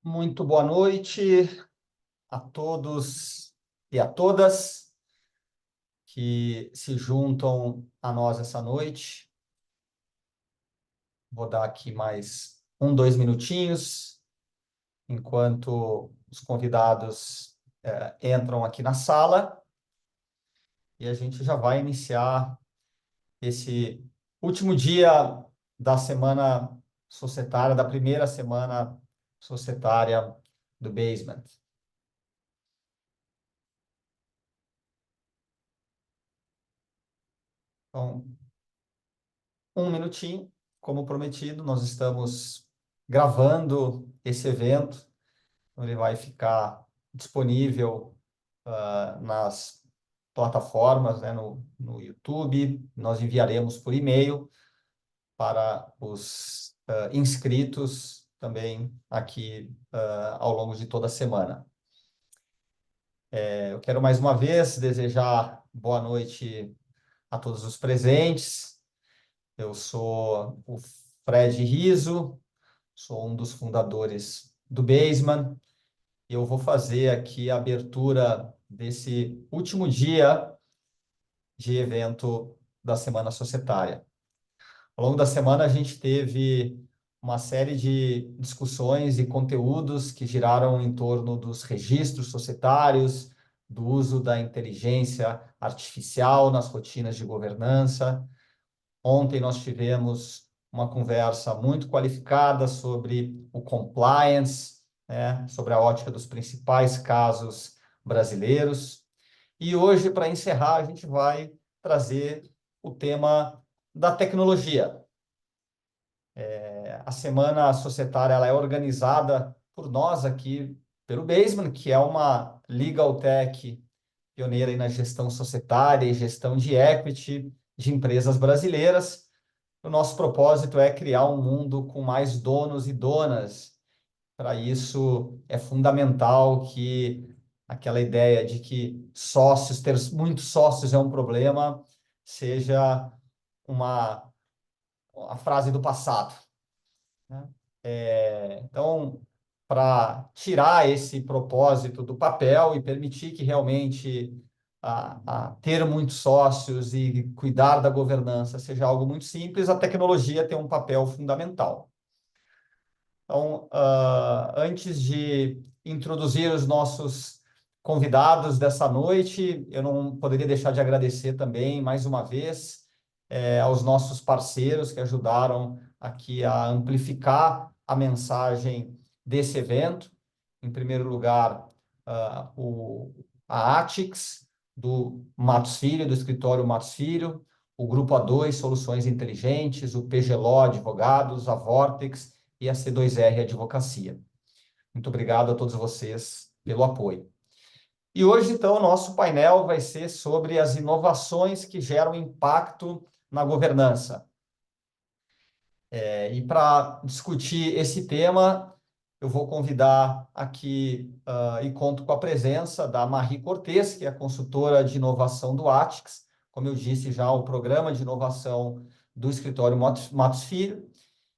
Muito boa noite a todos e a todas que se juntam a nós essa noite. Vou dar aqui mais 2 minutinhos enquanto os convidados entram aqui na sala e a gente já vai iniciar esse último dia da semana societária, da primeira semana societária do Basement. Então, 1 minutinho, como prometido, nós estamos gravando esse evento. Ele vai ficar disponível nas plataformas, né, no YouTube. Nós enviaremos por e-mail para os inscritos também aqui ao longo de toda a semana. Eu quero mais uma vez desejar boa noite a todos os presentes. Eu sou o Fred Riso, sou um dos fundadores do Basement, e eu vou fazer aqui a abertura desse último dia de evento da Semana Societária. Ao longo da semana, a gente teve uma série de discussões e conteúdos que giraram em torno dos registros societários, do uso da inteligência artificial nas rotinas de governança. Ontem nós tivemos uma conversa muito qualificada sobre o compliance, né, sobre a ótica dos principais casos brasileiros. E hoje, para encerrar, a gente vai trazer o tema da tecnologia. A Semana Societária ela é organizada por nós aqui, pelo Basement, que é uma legal tech pioneira aí na gestão societária e gestão de equity de empresas brasileiras. O nosso propósito é criar um mundo com mais donos e donas. Para isso, é fundamental que aquela ideia de que sócios, ter muitos sócios é um problema, seja a frase do passado, né? Então, para tirar esse propósito do papel e permitir que realmente ter muitos sócios e cuidar da governança seja algo muito simples, a tecnologia tem um papel fundamental. Então, antes de introduzir os nossos convidados dessa noite, eu não poderia deixar de agradecer também, mais uma vez, aos nossos parceiros que ajudaram aqui a amplificar a mensagem desse evento. Em primeiro lugar, a Atix, do Matos Filho, do escritório Matos Filho, o Grupo A2 Soluções Inteligentes, o PGLO Advogados, a Vortex e a C2R Advocacia. Muito obrigado a todos vocês pelo apoio. E hoje, então, o nosso painel vai ser sobre as inovações que geram impacto na governança. E para discutir esse tema, eu vou convidar aqui e conto com a presença da Marie Cortez, que é a consultora de inovação do Atix, como eu disse já, o programa de inovação do escritório Matos Filho,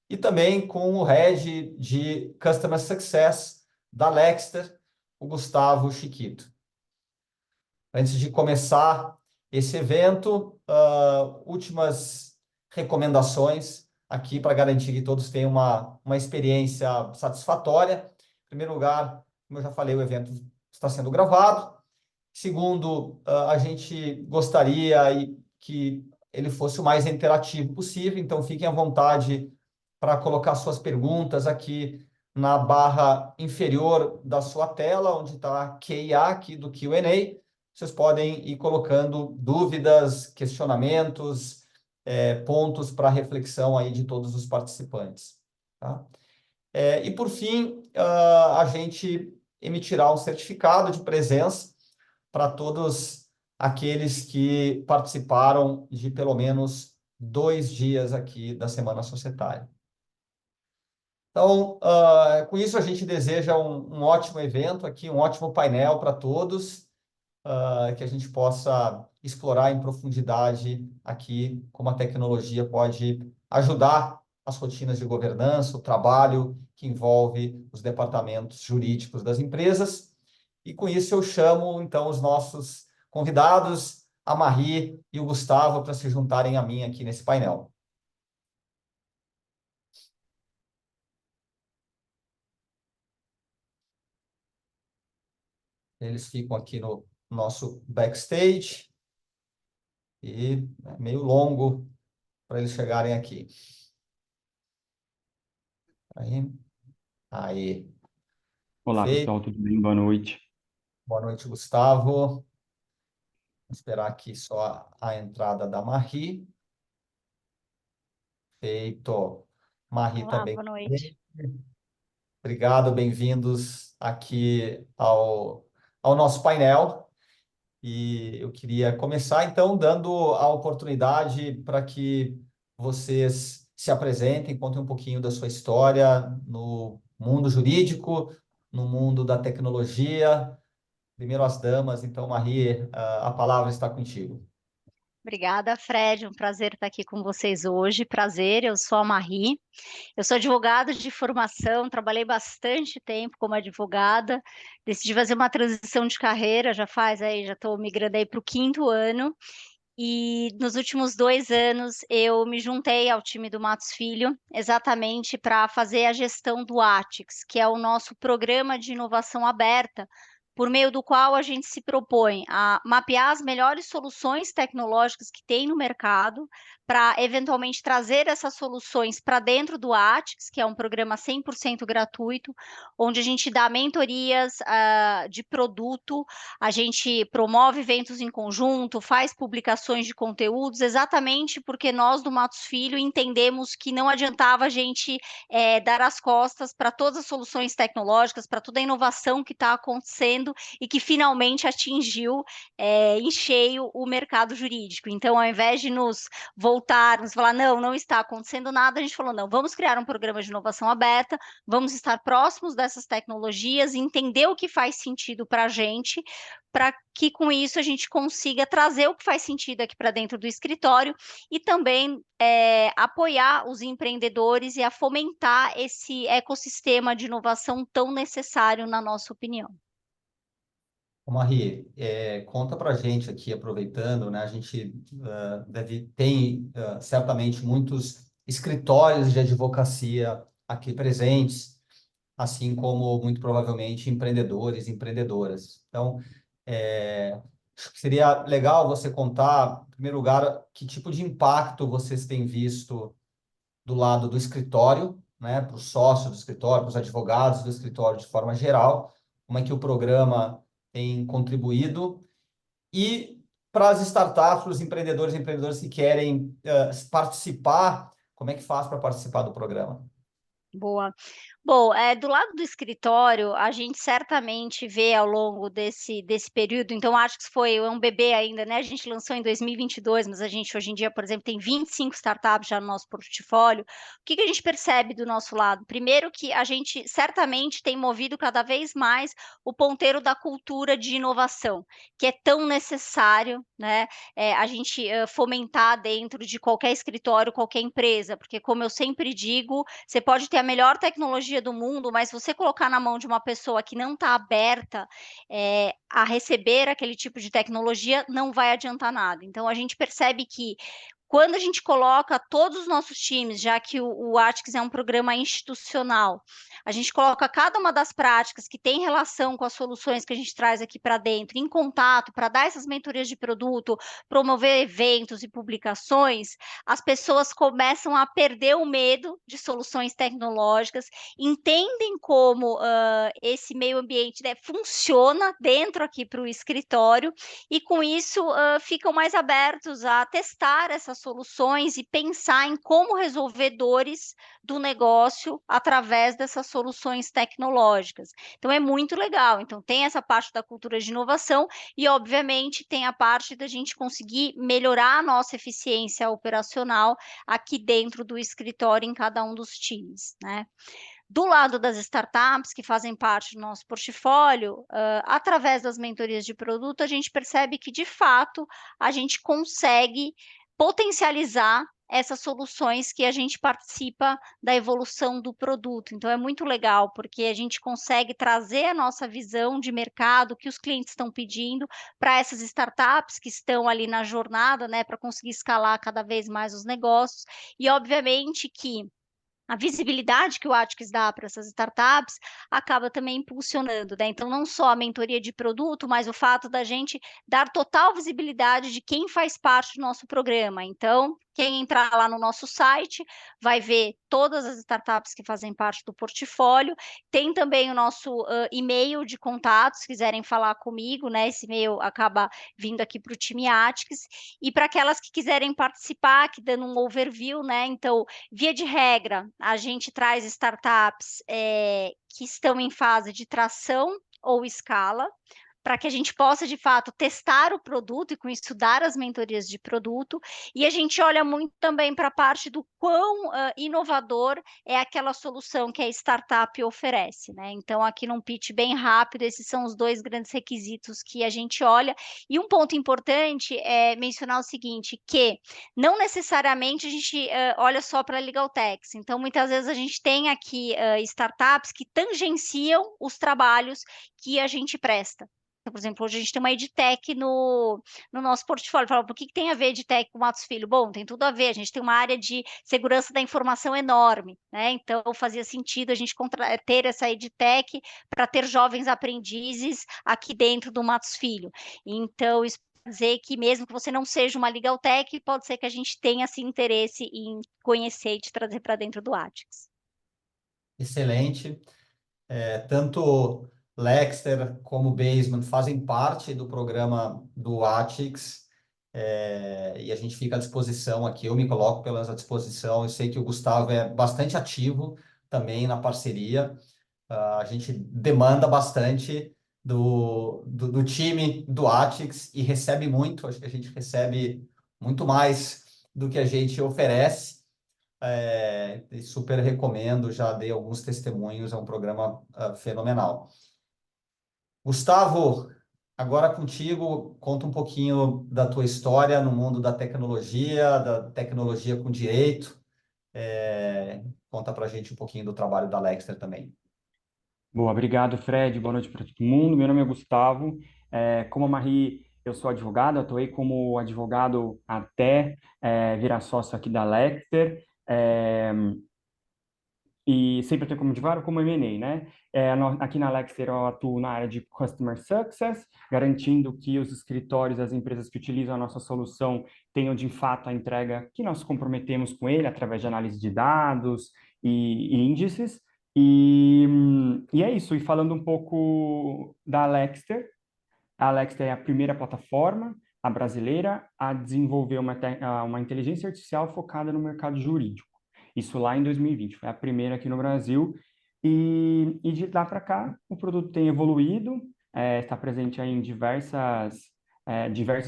e também com o Head de Customer Success da Lexter, o Gustavo Chiquito. Antes de começar esse evento, últimas recomendações aqui para garantir que todos tenham uma experiência satisfatória. Em primeiro lugar, como eu já falei, o evento está sendo gravado. Segundo, a gente gostaria que ele fosse o mais interativo possível, então fiquem à vontade para colocar suas perguntas aqui na barra inferior da sua tela, onde está a QA aqui do Q&A. Vocês podem ir colocando dúvidas, questionamentos, pontos para reflexão aí de todos os participantes. Tá? E, por fim, a gente emitirá um certificado de presença para todos aqueles que participaram de pelo menos 2 dias aqui da Semana Societária. Então, com isso, a gente deseja um ótimo evento aqui, um ótimo painel para todos, que a gente possa explorar em profundidade aqui como a tecnologia pode ajudar as rotinas de governança, o trabalho que envolve os departamentos jurídicos das empresas. E com isso eu chamo, então, os nossos convidados, a Marie e o Gustavo, para se juntarem a mim aqui nesse painel. Eles ficam aqui no nosso backstage e é meio longo para eles chegarem aqui. Aí, aí. Olá, Feito. pessoal, tudo bem? Boa noite. Boa noite, Gustavo. Vou esperar aqui só a entrada da Marie. Feito. Marie Olá, também. boa noite. Obrigado, bem-vindos aqui ao nosso painel. E eu queria começar, então, dando a oportunidade para que vocês se apresentem, contem um pouquinho da sua história no mundo jurídico, no mundo da tecnologia. Primeiro as damas, então, Marie, a palavra está contigo. Obrigada, Fred. Um prazer estar aqui com vocês hoje. Prazer, eu sou a Marie. Eu sou advogada de formação, trabalhei bastante tempo como advogada. Decidi fazer uma transição de carreira, já estou migrando aí para o 5º ano. E nos últimos 2 anos eu me juntei ao time do Matos Filho, exatamente para fazer a gestão do ATICS, que é o nosso programa de inovação aberta, por meio do qual a gente se propõe a mapear as melhores soluções tecnológicas que tem no mercado, para eventualmente trazer essas soluções para dentro do ATICS, que é um programa 100% gratuito, onde a gente dá mentorias de produto, a gente promove eventos em conjunto, faz publicações de conteúdos, exatamente porque nós do Matos Filho entendemos que não adiantava a gente dar as costas para todas as soluções tecnológicas, para toda a inovação que está acontecendo e que finalmente atingiu em cheio o mercado jurídico. Então, ao invés de nos voltarmos, falar, não está acontecendo nada, a gente falou, não, vamos criar um programa de inovação aberta, vamos estar próximos dessas tecnologias, entender o que faz sentido para a gente, para que com isso a gente consiga trazer o que faz sentido aqui para dentro do escritório e também apoiar os empreendedores e a fomentar esse ecossistema de inovação tão necessário, na nossa opinião. Marie, conta para a gente aqui, aproveitando, né? A gente tem certamente muitos escritórios de advocacia aqui presentes, assim como muito provavelmente empreendedores e empreendedoras. Então, acho que seria legal você contar, em primeiro lugar, que tipo de impacto vocês têm visto do lado do escritório, né, para os sócios do escritório, para os advogados do escritório de forma geral, como é que o programa tem contribuído e para as startups, para os empreendedores e empreendedoras que querem participar, como é que faz para participar do programa? Boa. Bom, do lado do escritório, a gente certamente vê ao longo desse período, então acho que foi um bebê ainda, né? A gente lançou em 2022, mas a gente hoje em dia, por exemplo, tem 25 startups já no nosso portfólio. O que que a gente percebe do nosso lado? Primeiro que a gente certamente tem movido cada vez mais o ponteiro da cultura de inovação, que é tão necessário, né? A gente fomentar dentro de qualquer escritório, qualquer empresa, porque como eu sempre digo, você pode ter a melhor tecnologia do mundo, mas se você colocar na mão de uma pessoa que não está aberta a receber aquele tipo de tecnologia, não vai adiantar nada. Então, a gente percebe que quando a gente coloca todos os nossos times, já que o ATICS é um programa institucional, a gente coloca cada uma das práticas que tem relação com as soluções que a gente traz aqui para dentro, em contato, para dar essas mentorias de produto, promover eventos e publicações, as pessoas começam a perder o medo de soluções tecnológicas, entendem como esse meio ambiente, né, funciona dentro aqui para o escritório, e com isso ficam mais abertos a testar essas soluções e pensar em como resolver dores do negócio através dessas soluções tecnológicas. Então é muito legal. Então tem essa parte da cultura de inovação e, obviamente, tem a parte da gente conseguir melhorar a nossa eficiência operacional aqui dentro do escritório em cada um dos times, né? Do lado das startups que fazem parte do nosso portfólio, através das mentorias de produto, a gente percebe que, de fato, a gente consegue potencializar essas soluções que a gente participa da evolução do produto. Então é muito legal, porque a gente consegue trazer a nossa visão de mercado, que os clientes estão pedindo, para essas startups que estão ali na jornada, né, para conseguir escalar cada vez mais os negócios. E obviamente que a visibilidade que o Atix dá para essas startups acaba também impulsionando, né? Então, não só a mentoria de produto, mas o fato da gente dar total visibilidade de quem faz parte do nosso programa. Então, quem entrar lá no nosso site vai ver todas as startups que fazem parte do portfólio. Tem também o nosso e-mail de contatos, se quiserem falar comigo, né? Esse e-mail acaba vindo aqui para o time Atix. E para aquelas que quiserem participar, que dando um overview, né? Então, via de regra, a gente traz startups que estão em fase de tração ou escala, para que a gente possa, de fato, testar o produto e, com isso, dar as mentorias de produto. E a gente olha muito também para a parte do quão inovador é aquela solução que a startup oferece, né? Então, aqui num pitch bem rápido, esses são os dois grandes requisitos que a gente olha. E um ponto importante é mencionar o seguinte, que não necessariamente a gente olha só para Legal Techs. Então, muitas vezes a gente tem aqui startups que tangenciam os trabalhos que a gente presta. Então, por exemplo, hoje a gente tem uma EdTech no nosso portfólio. Fala, por que tem a ver EdTech com Matos Filho? Bom, tem tudo a ver. A gente tem uma área de segurança da informação enorme, né? Então, fazia sentido a gente ter essa EdTech para ter jovens aprendizes aqui dentro do Matos Filho. Então, isso quer dizer que mesmo que você não seja uma Legal Tech, pode ser que a gente tenha esse interesse em conhecer e te trazer para dentro do Atix. Excelente. Tanto Lexter como Basement fazem parte do programa do Atix, e a gente fica à disposição aqui, eu me coloco pela à disposição, eu sei que o Gustavo é bastante ativo também na parceria. A gente demanda bastante do time do Atix e recebe muito, acho que a gente recebe muito mais do que a gente oferece. E super recomendo, já dei alguns testemunhos, é um programa fenomenal. Gustavo, agora contigo, conta um pouquinho da tua história no mundo da tecnologia com direito. Conta pra gente um pouquinho do trabalho da Lexter também. Boa, obrigado, Fred. Boa noite para todo mundo. Meu nome é Gustavo. Como a Marie, eu sou advogado, atuei como advogado até virar sócio aqui da Lecter. E sempre tenho como advogado como M&A, né? Aqui na Lexter eu atuo na área de Customer Success, garantindo que os escritórios, as empresas que utilizam a nossa solução tenham de fato a entrega que nós comprometemos com ele através de análise de dados e índices. E é isso. E falando um pouco da Lexter, a Lexter é a primeira plataforma, a brasileira, a desenvolver uma inteligência artificial focada no mercado jurídico. Isso lá em 2020, foi a primeira aqui no Brasil. E de lá para cá, o produto tem evoluído, está presente aí em diversos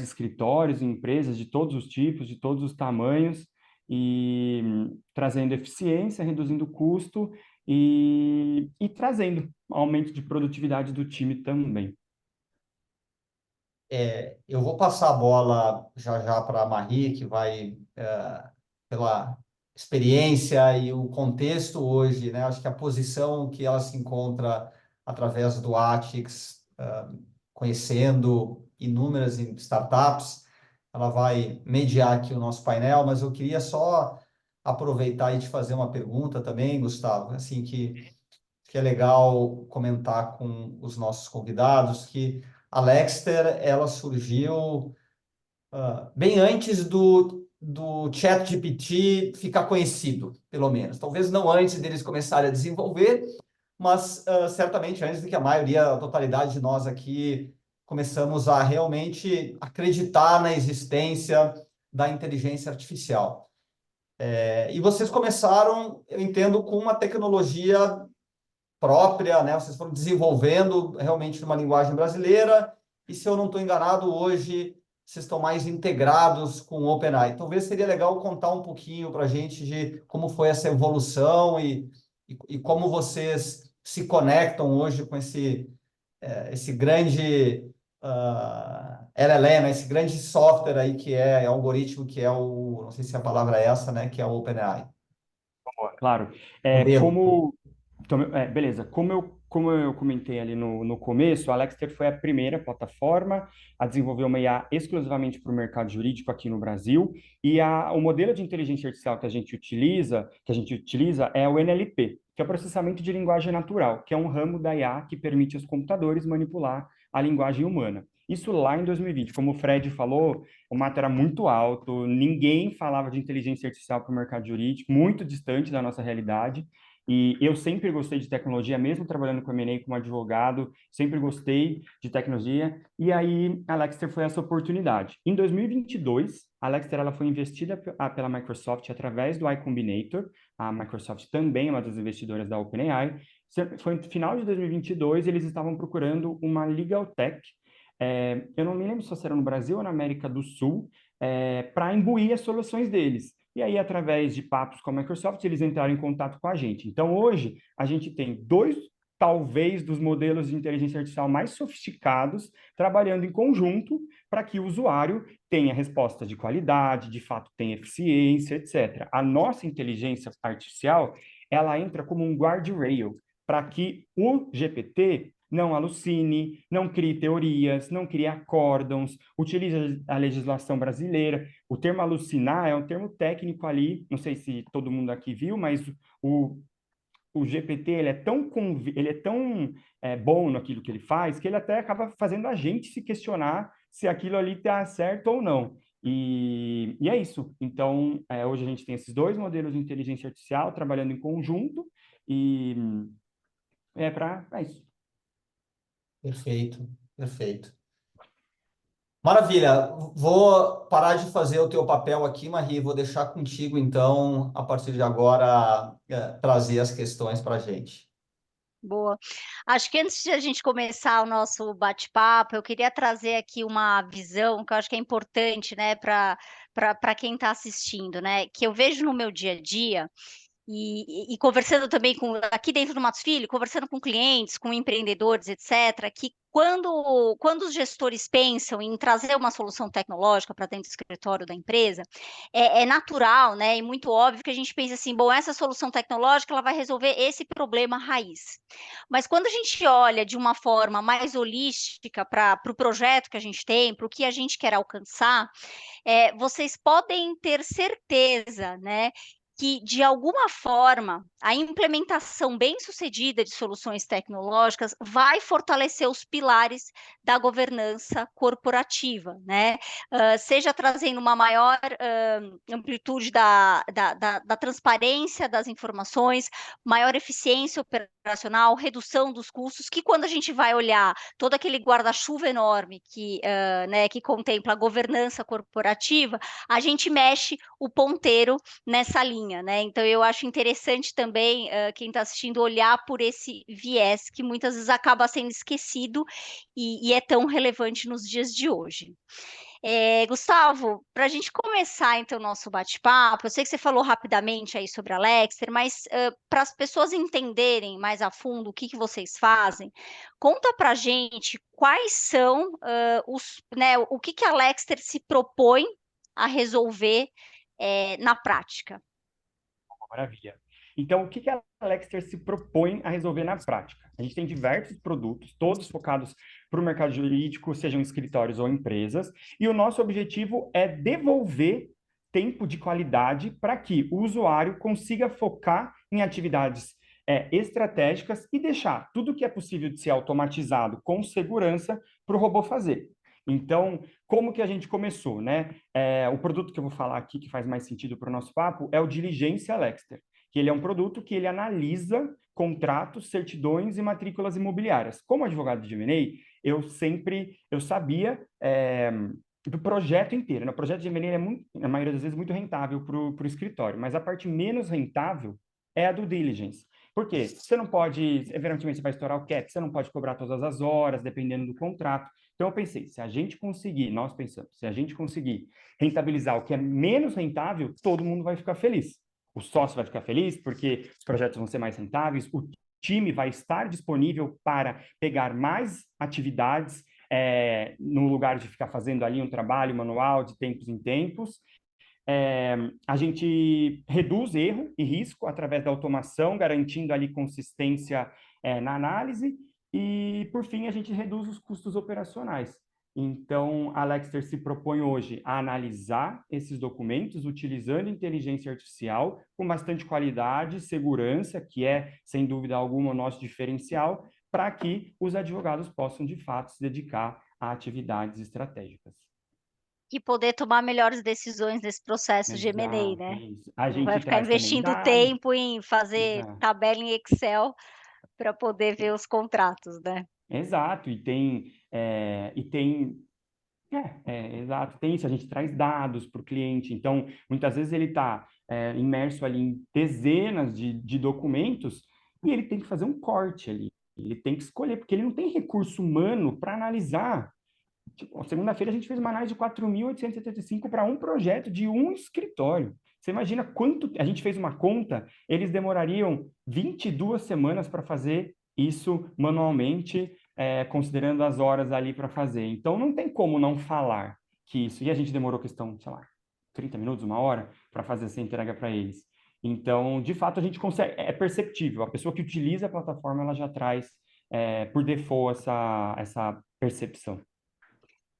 escritórios e empresas de todos os tipos, de todos os tamanhos, e trazendo eficiência, reduzindo custo e trazendo aumento de produtividade do time também. Eu vou passar a bola já já para a Marie, que vai, pela experiência e o contexto hoje, né? Acho que a posição que ela se encontra através do Atix, conhecendo inúmeras startups, ela vai mediar aqui o nosso painel, mas eu queria só aproveitar e te fazer uma pergunta também, Gustavo, assim, que é legal comentar com os nossos convidados, que a Lexter, ela surgiu bem antes do ChatGPT ficar conhecido, pelo menos. Talvez não antes deles começarem a desenvolver, mas certamente antes de que a maioria, a totalidade de nós aqui começamos a realmente acreditar na existência da inteligência artificial. E vocês começaram, eu entendo, com uma tecnologia própria, né? Vocês foram desenvolvendo realmente numa linguagem brasileira, e se eu não estou enganado, hoje vocês estão mais integrados com o OpenAI. Talvez seria legal contar um pouquinho para a gente de como foi essa evolução e como vocês se conectam hoje com esse grande LLM, né? Esse grande software aí que é algoritmo, que é o, não sei se a palavra é essa, né? Que é o OpenAI. Claro. Modelo. Então, beleza. Como eu comentei ali no começo, a Alexter foi a primeira plataforma a desenvolver uma IA exclusivamente para o mercado jurídico aqui no Brasil. E o modelo de inteligência artificial que a gente utiliza é o NLP, que é o processamento de linguagem natural, que é um ramo da IA que permite aos computadores manipular a linguagem humana. Isso lá em 2020. Como o Fred falou, o mato era muito alto, ninguém falava de inteligência artificial para o mercado jurídico, muito distante da nossa realidade. E eu sempre gostei de tecnologia, mesmo trabalhando com M&A como advogado, sempre gostei de tecnologia. E aí, a Lexter foi essa oportunidade. Em 2022, a Lexter ela foi investida pela Microsoft através do Y Combinator. A Microsoft também é uma das investidoras da OpenAI. Foi no final de 2022, eles estavam procurando uma legal tech. Eu não me lembro se era no Brasil ou na América do Sul, para imbuir as soluções deles. E aí, através de papos com a Microsoft, eles entraram em contato com a gente. Então, hoje, a gente tem dois, talvez, dos modelos de inteligência artificial mais sofisticados, trabalhando em conjunto para que o usuário tenha respostas de qualidade, de fato tenha eficiência, etc. A nossa inteligência artificial, ela entra como um guardrail para que o GPT não alucine, não crie teorias, não crie acórdãos, utilize a legislação brasileira. O termo alucinar é um termo técnico ali, não sei se todo mundo aqui viu, mas o GPT ele é tão bom naquilo que ele faz que ele até acaba fazendo a gente se questionar se aquilo ali está certo ou não. E é isso. Então, hoje a gente tem esses dois modelos de inteligência artificial trabalhando em conjunto e é isso. Perfeito, perfeito. Maravilha. Vou parar de fazer o teu papel aqui, Marie, vou deixar contigo, então, a partir de agora, trazer as questões para a gente. Boa. Acho que antes de a gente começar o nosso bate-papo, eu queria trazer aqui uma visão que eu acho que é importante, né, para quem está assistindo, né, que eu vejo no meu dia a dia e conversando também com aqui dentro do Matos Filho, conversando com clientes, com empreendedores, etcétera, que quando os gestores pensam em trazer uma solução tecnológica para dentro do escritório da empresa, é natural, né, e muito óbvio que a gente pensa assim: "Bom, essa solução tecnológica ela vai resolver esse problema raiz". Mas quando a gente olha de uma forma mais holística para o projeto que a gente tem, para o que a gente quer alcançar, vocês podem ter certeza, né, que de alguma forma a implementação bem-sucedida de soluções tecnológicas vai fortalecer os pilares da governança corporativa, né? Seja trazendo uma maior amplitude da transparência das informações, maior eficiência operacional, redução dos custos, que quando a gente vai olhar todo aquele guarda-chuva enorme né, que contempla a governança corporativa, a gente mexe o ponteiro nessa linha, né? Então eu acho interessante também quem está assistindo olhar por esse viés que muitas vezes acaba sendo esquecido e é tão relevante nos dias de hoje. Gustavo, para a gente começar então o nosso bate-papo, eu sei que você falou rapidamente aí sobre a Lexter, mas para as pessoas entenderem mais a fundo o que vocês fazem, conta para a gente quais são né, o que a Lexter se propõe a resolver na prática. Maravilha. Então, o que a Lexter se propõe a resolver na prática? A gente tem diversos produtos, todos focados para o mercado jurídico, sejam escritórios ou empresas, e o nosso objetivo é devolver tempo de qualidade para que o usuário consiga focar em atividades estratégicas e deixar tudo que é possível de ser automatizado com segurança para o robô fazer. Então, como que a gente começou, né? O produto que eu vou falar aqui, que faz mais sentido para o nosso papo, é o Diligência Lexter, que ele é um produto que ele analisa contratos, certidões e matrículas imobiliárias. Como advogado de M&A, eu sabia do projeto inteiro, né? O projeto de M&A é muito, na maioria das vezes, muito rentável para o escritório, mas a parte menos rentável é a do diligence. Por quê? Você não pode, eventualmente você vai estourar o cap, você não pode cobrar todas as horas, dependendo do contrato. Então, eu pensei, nós pensamos, se a gente conseguir rentabilizar o que é menos rentável, todo mundo vai ficar feliz. O sócio vai ficar feliz porque os projetos vão ser mais rentáveis, o time vai estar disponível para pegar mais atividades, no lugar de ficar fazendo ali um trabalho manual de tempos em tempos. A gente reduz erro e risco através da automação, garantindo ali consistência na análise, e, por fim, a gente reduz os custos operacionais. Então, a Lexter se propõe hoje a analisar esses documentos utilizando inteligência artificial com bastante qualidade, segurança, que é, sem dúvida alguma, o nosso diferencial, para que os advogados possam, de fato, se dedicar a atividades estratégicas. E poder tomar melhores decisões nesse processo de M&A, Exato, né? isso. A Não vai gente ficar traz também investindo dados. tempo em fazer Exato. tabela em Excel para poder ver os contratos, né? Exato, exato, tem isso, a gente traz dados para o cliente, então, muitas vezes ele está imerso ali em dezenas de documentos e ele tem que fazer um corte ali, ele tem que escolher, porque ele não tem recurso humano para analisar. Tipo, segunda-feira a gente fez uma análise de 4.875 para um projeto de um escritório. Você imagina quanto... A gente fez uma conta, eles demorariam 22 semanas para fazer isso manualmente, considerando as horas ali para fazer. Então, não tem como não falar que isso... E a gente demorou questão, sei lá, 30 minutos, uma hora, para fazer essa entrega para eles. Então, de fato, a gente consegue... É perceptível. A pessoa que utiliza a plataforma, ela já traz, por default, essa percepção.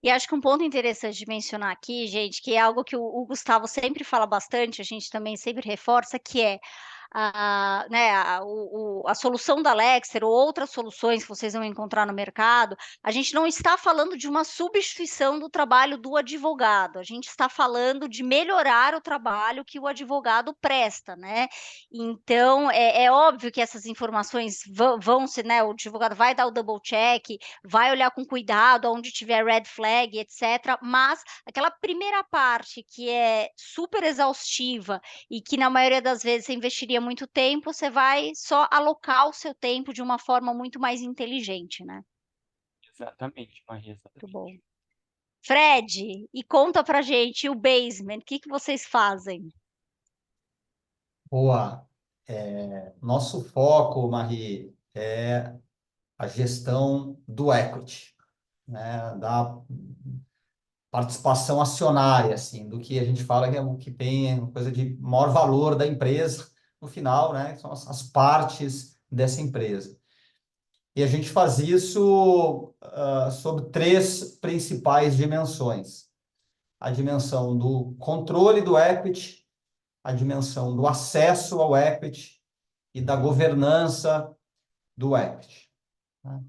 E acho que um ponto interessante de mencionar aqui, gente, que é algo que o Gustavo sempre fala bastante, a gente também sempre reforça, que é né, a solução da Lexer ou outras soluções que vocês vão encontrar no mercado, a gente não está falando de uma substituição do trabalho do advogado, a gente está falando de melhorar o trabalho que o advogado presta, né? Então, é óbvio que essas informações vão ser, né, o advogado vai dar o double check, vai olhar com cuidado onde tiver red flag, etc. Mas aquela primeira parte que é super exaustiva e que na maioria das vezes você investiria muito tempo, você vai só alocar o seu tempo de uma forma muito mais inteligente, né? Exatamente, Maria, Muito exatamente. bom. Fred, e conta pra gente o Basement, o que que vocês fazem? Boa. Nosso foco, Marie, é a gestão do equity, né? Da participação acionária, assim, do que a gente fala que é o que tem uma coisa de maior valor da empresa no final, né? São as partes dessa empresa. E a gente faz isso sob três principais dimensões: a dimensão do controle do equity, a dimensão do acesso ao equity e da governança do equity, né?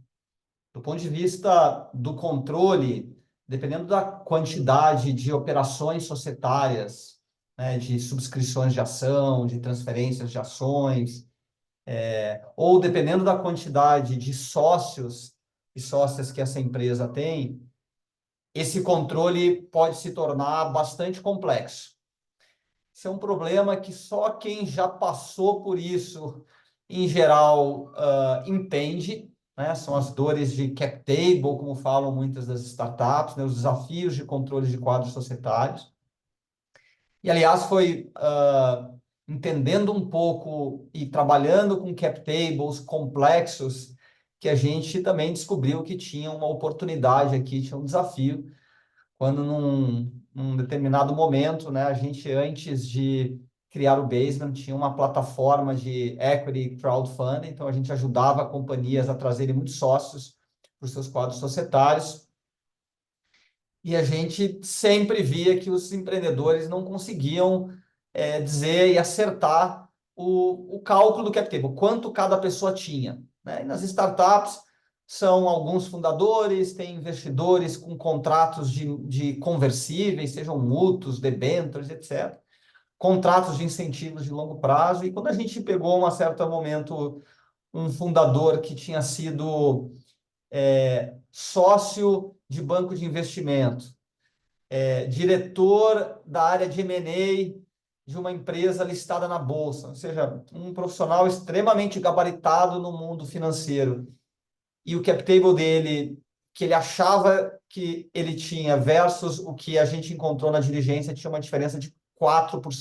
Do ponto de vista do controle, dependendo da quantidade de operações societárias, né, de subscrições de ação, de transferências de ações, ou dependendo da quantidade de sócios e sócias que essa empresa tem, esse controle pode se tornar bastante complexo. Isso é um problema que só quem já passou por isso, em geral, entende, né? São as dores de cap table, como falam muitas das startups, né? Os desafios de controle de quadros societários. E, aliás, foi entendendo um pouco e trabalhando com cap tables complexos que a gente também descobriu que tinha uma oportunidade aqui, tinha um desafio, quando num determinado momento, né, a gente, antes de criar o Basement, tinha uma plataforma de equity crowdfunding, então a gente ajudava companhias a trazerem muitos sócios para os seus quadros societários, e a gente sempre via que os empreendedores não conseguiam dizer e acertar o cálculo do cap table, quanto cada pessoa tinha, né? E nas startups são alguns fundadores, tem investidores com contratos de conversíveis, sejam mútuos, debêntures, etc. Contratos de incentivos de longo prazo. E quando a gente pegou, um certo momento, um fundador que tinha sido sócio de banco de investimento, diretor da área de M&A de uma empresa listada na bolsa, ou seja, um profissional extremamente gabaritado no mundo financeiro. E o cap table dele, que ele achava que ele tinha versus o que a gente encontrou na diligência, tinha uma diferença de 4%. Ou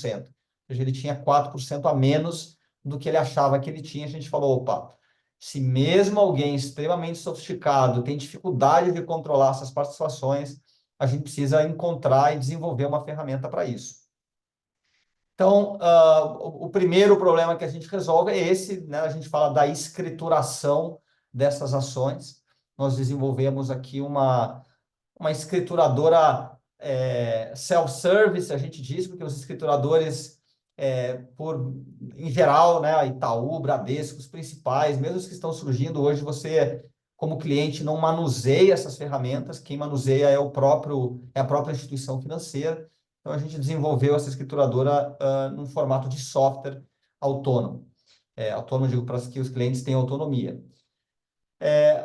seja, ele tinha 4% a menos do que ele achava que ele tinha. A gente falou, opa, Se mesmo alguém extremamente sofisticado tem dificuldade de controlar essas participações, a gente precisa encontrar e desenvolver uma ferramenta para isso. Então, o primeiro problema que a gente resolve é esse, né? A gente fala da escrituração dessas ações. Nós desenvolvemos aqui uma escrituradora self-service, a gente diz, porque os escrituradores, em geral, né, Itaú, Bradesco, os principais, mesmo os que estão surgindo hoje, você, como cliente, não manuseia essas ferramentas, quem manuseia é a própria instituição financeira. Então, a gente desenvolveu essa escrituradora num formato de software autônomo. Autônomo, digo, para que os clientes tenham autonomia.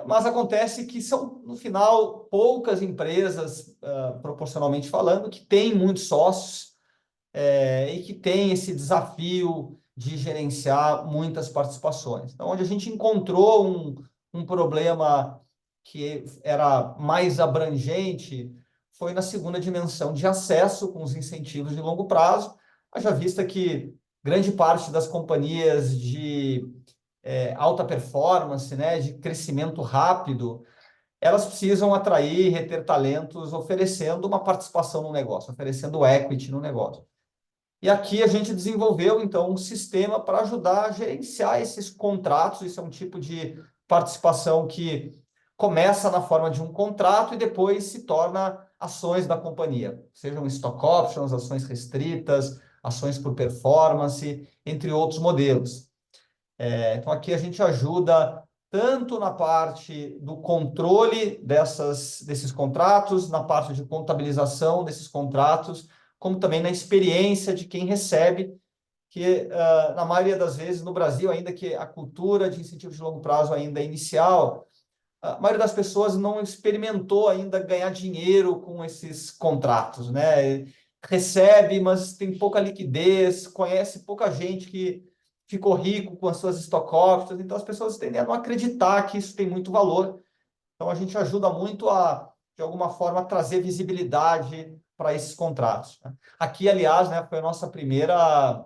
Mas acontece que são, no final, poucas empresas, proporcionalmente falando, que têm muitos sócios e que têm esse desafio de gerenciar muitas participações. Então, onde a gente encontrou um problema que era mais abrangente foi na segunda dimensão de acesso com os incentivos de longo prazo, haja vista que grande parte das companhias de alta performance, né, de crescimento rápido, elas precisam atrair e reter talentos oferecendo uma participação no negócio, oferecendo equity no negócio. E aqui a gente desenvolveu, então, um sistema para ajudar a gerenciar esses contratos. Isso é um tipo de participação que começa na forma de um contrato e depois se torna ações da companhia, sejam stock options, ações restritas, ações por performance, entre outros modelos. Então, aqui a gente ajuda tanto na parte do controle desses contratos, na parte de contabilização desses contratos, como também na experiência de quem recebe, que na maioria das vezes no Brasil, ainda que a cultura de incentivos de longo prazo ainda é inicial, a maioria das pessoas não experimentou ainda ganhar dinheiro com esses contratos, né? Recebe, mas tem pouca liquidez, conhece pouca gente que ficou rico com as suas stock options, então as pessoas tendem a não acreditar que isso tem muito valor. Então a gente ajuda muito de alguma forma, trazer visibilidade para esses contratos, né? Aqui, aliás, né, foi a nossa primeira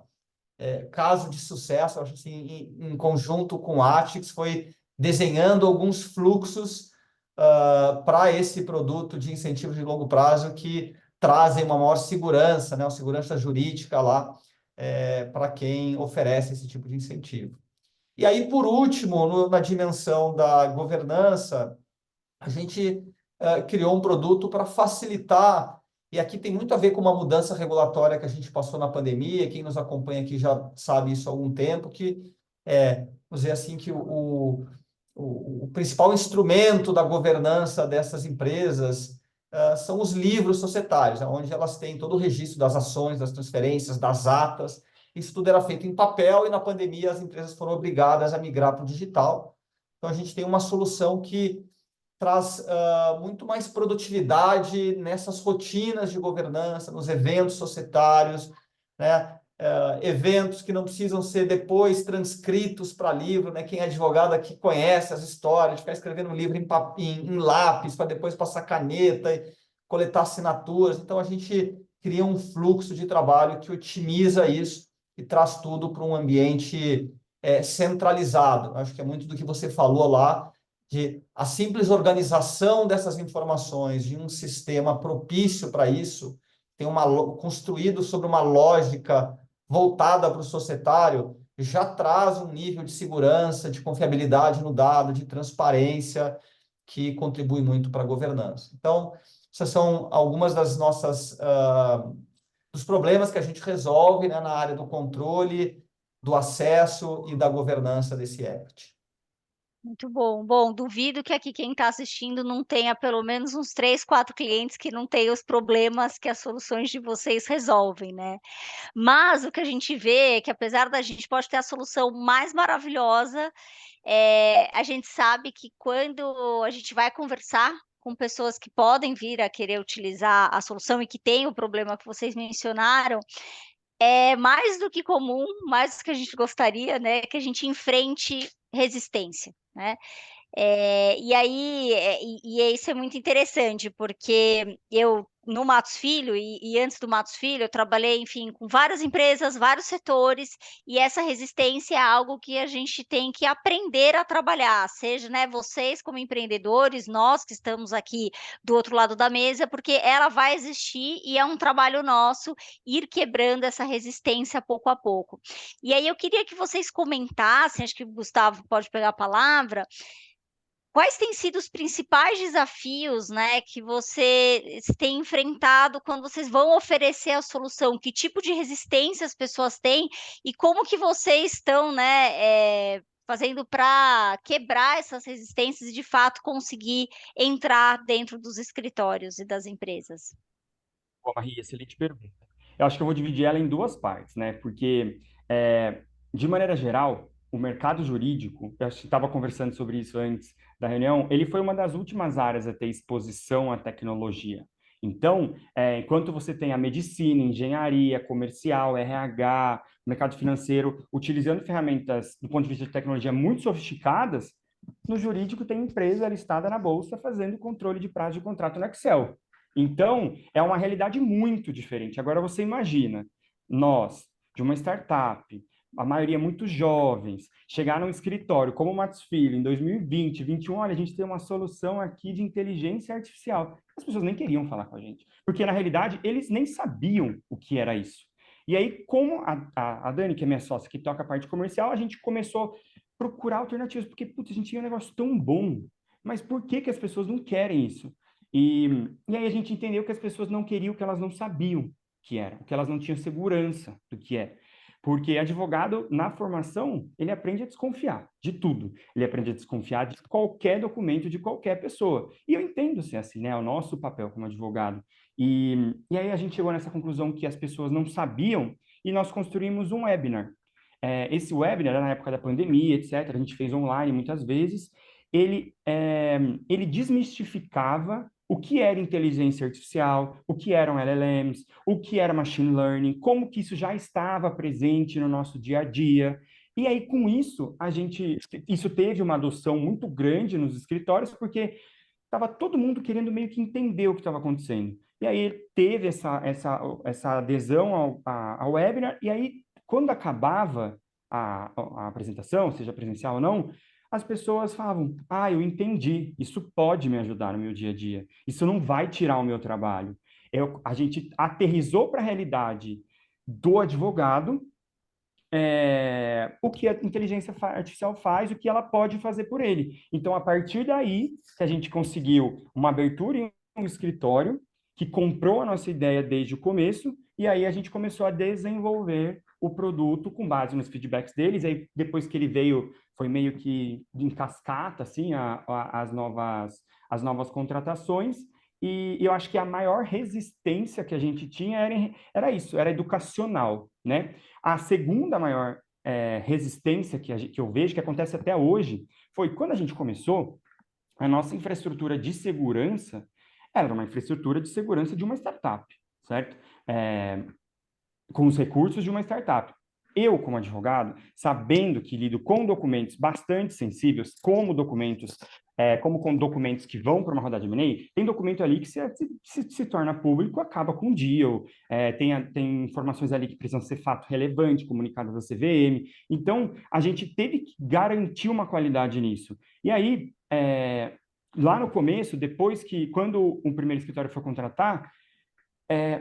caso de sucesso, acho assim, em conjunto com a Atix, foi desenhando alguns fluxos para esse produto de incentivos de longo prazo que trazem uma maior segurança, né, uma segurança jurídica lá para quem oferece esse tipo de incentivo. E aí, por último, na dimensão da governança, a gente criou um produto para facilitar, e aqui tem muito a ver com uma mudança regulatória que a gente passou na pandemia, quem nos acompanha aqui já sabe isso há algum tempo, que vamos dizer assim, que o principal instrumento da governança dessas empresas são os livros societários, onde elas têm todo o registro das ações, das transferências, das atas. Isso tudo era feito em papel e na pandemia as empresas foram obrigadas a migrar para o digital. Então, a gente tem uma solução que traz muito mais produtividade nessas rotinas de governança, nos eventos societários, né? Eventos que não precisam ser depois transcritos para livro, né? Quem é advogado aqui conhece as histórias de ficar escrevendo um livro em lápis para depois passar caneta e coletar assinaturas. Então, a gente cria um fluxo de trabalho que otimiza isso e traz tudo para um ambiente centralizado. Acho que é muito do que você falou lá, de a simples organização dessas informações de um sistema propício para isso, construído sobre uma lógica voltada para o societário, já traz um nível de segurança, de confiabilidade no dado, de transparência, que contribui muito para a governança. Então, essas são algumas das nossas dos problemas que a gente resolve, né, na área do controle, do acesso e da governança desse equity. Muito bom. Bom, duvido que aqui quem está assistindo não tenha pelo menos uns 3, 4 clientes que não tenham os problemas que as soluções de vocês resolvem, né. Mas o que a gente vê é que apesar da gente pode ter a solução mais maravilhosa, a gente sabe que quando a gente vai conversar com pessoas que podem vir a querer utilizar a solução e que têm o problema que vocês mencionaram, é mais do que comum, mais do que a gente gostaria, né, que a gente enfrente resistência, né. E aí, isso é muito interessante, porque eu no Matos Filho e antes do Matos Filho, eu trabalhei, enfim, com várias empresas, vários setores, e essa resistência é algo que a gente tem que aprender a trabalhar, seja, né, vocês como empreendedores, nós que estamos aqui do outro lado da mesa, porque ela vai existir e é um trabalho nosso ir quebrando essa resistência pouco a pouco. E aí eu queria que vocês comentassem, acho que o Gustavo pode pegar a palavra, quais têm sido os principais desafios, né, que vocês têm enfrentado quando vocês vão oferecer a solução? Que tipo de resistência as pessoas têm e como que vocês estão, né, fazendo para quebrar essas resistências e, de fato, conseguir entrar dentro dos escritórios e das empresas? Bom, Maria, excelente pergunta. Eu acho que eu vou dividir ela em duas partes, né? Porque, de maneira geral, o mercado jurídico, eu estava conversando sobre isso antes da reunião, ele foi uma das últimas áreas a ter exposição à tecnologia. Então, enquanto você tem a medicina, engenharia, comercial, RH, mercado financeiro, utilizando ferramentas do ponto de vista de tecnologia muito sofisticadas, no jurídico tem empresa listada na bolsa fazendo controle de prazo de contrato no Excel. Então, é uma realidade muito diferente. Agora, você imagina, nós, de uma startup, a maioria muito jovens, chegar num escritório como o Matos Filho, em 2020, 2021, olha, a gente tem uma solução aqui de inteligência artificial. As pessoas nem queriam falar com a gente, porque, na realidade, eles nem sabiam o que era isso. E aí, como a Dani, que é minha sócia, que toca a parte comercial, a gente começou a procurar alternativas, porque, putz, a gente tinha um negócio tão bom, mas por que que as pessoas não querem isso? E aí a gente entendeu que as pessoas não queriam o que elas não sabiam que era, o que elas não tinham segurança do que é. Porque advogado, na formação, ele aprende a desconfiar de tudo. Ele aprende a desconfiar de qualquer documento de qualquer pessoa. E eu entendo ser assim, né? É o nosso papel como advogado. E aí a gente chegou nessa conclusão que as pessoas não sabiam e nós construímos um webinar. Esse webinar, na época da pandemia, etc., a gente fez online muitas vezes, ele desmistificava o que era inteligência artificial, o que eram LLMs, o que era machine learning, como que isso já estava presente no nosso dia a dia. E aí, com isso, isso teve uma adoção muito grande nos escritórios, porque estava todo mundo querendo meio que entender o que estava acontecendo. E aí teve essa adesão ao webinar, e aí, quando acabava a apresentação, seja presencial ou não, as pessoas falavam: ah, eu entendi, isso pode me ajudar no meu dia a dia, isso não vai tirar o meu trabalho. A gente aterrizou para a realidade do advogado, o que a inteligência artificial faz, o que ela pode fazer por ele. Então, a partir daí, que a gente conseguiu uma abertura em um escritório que comprou a nossa ideia desde o começo, e aí a gente começou a desenvolver o produto com base nos feedbacks deles. Aí, depois que ele veio, foi meio que em cascata, assim, as novas contratações. E eu acho que a maior resistência que a gente tinha era isso, era educacional, né? A segunda maior resistência que eu vejo, que acontece até hoje, foi quando a gente começou, a nossa infraestrutura de segurança era uma infraestrutura de segurança de uma startup, certo? Com os recursos de uma startup. Eu, como advogado, sabendo que lido com documentos bastante sensíveis, como com documentos que vão para uma rodada de M&A, tem documento ali que se torna público, acaba com o deal, tem informações ali que precisam ser fato relevante, comunicadas à CVM. Então, a gente teve que garantir uma qualidade nisso. E aí, lá no começo, quando o primeiro escritório foi contratar,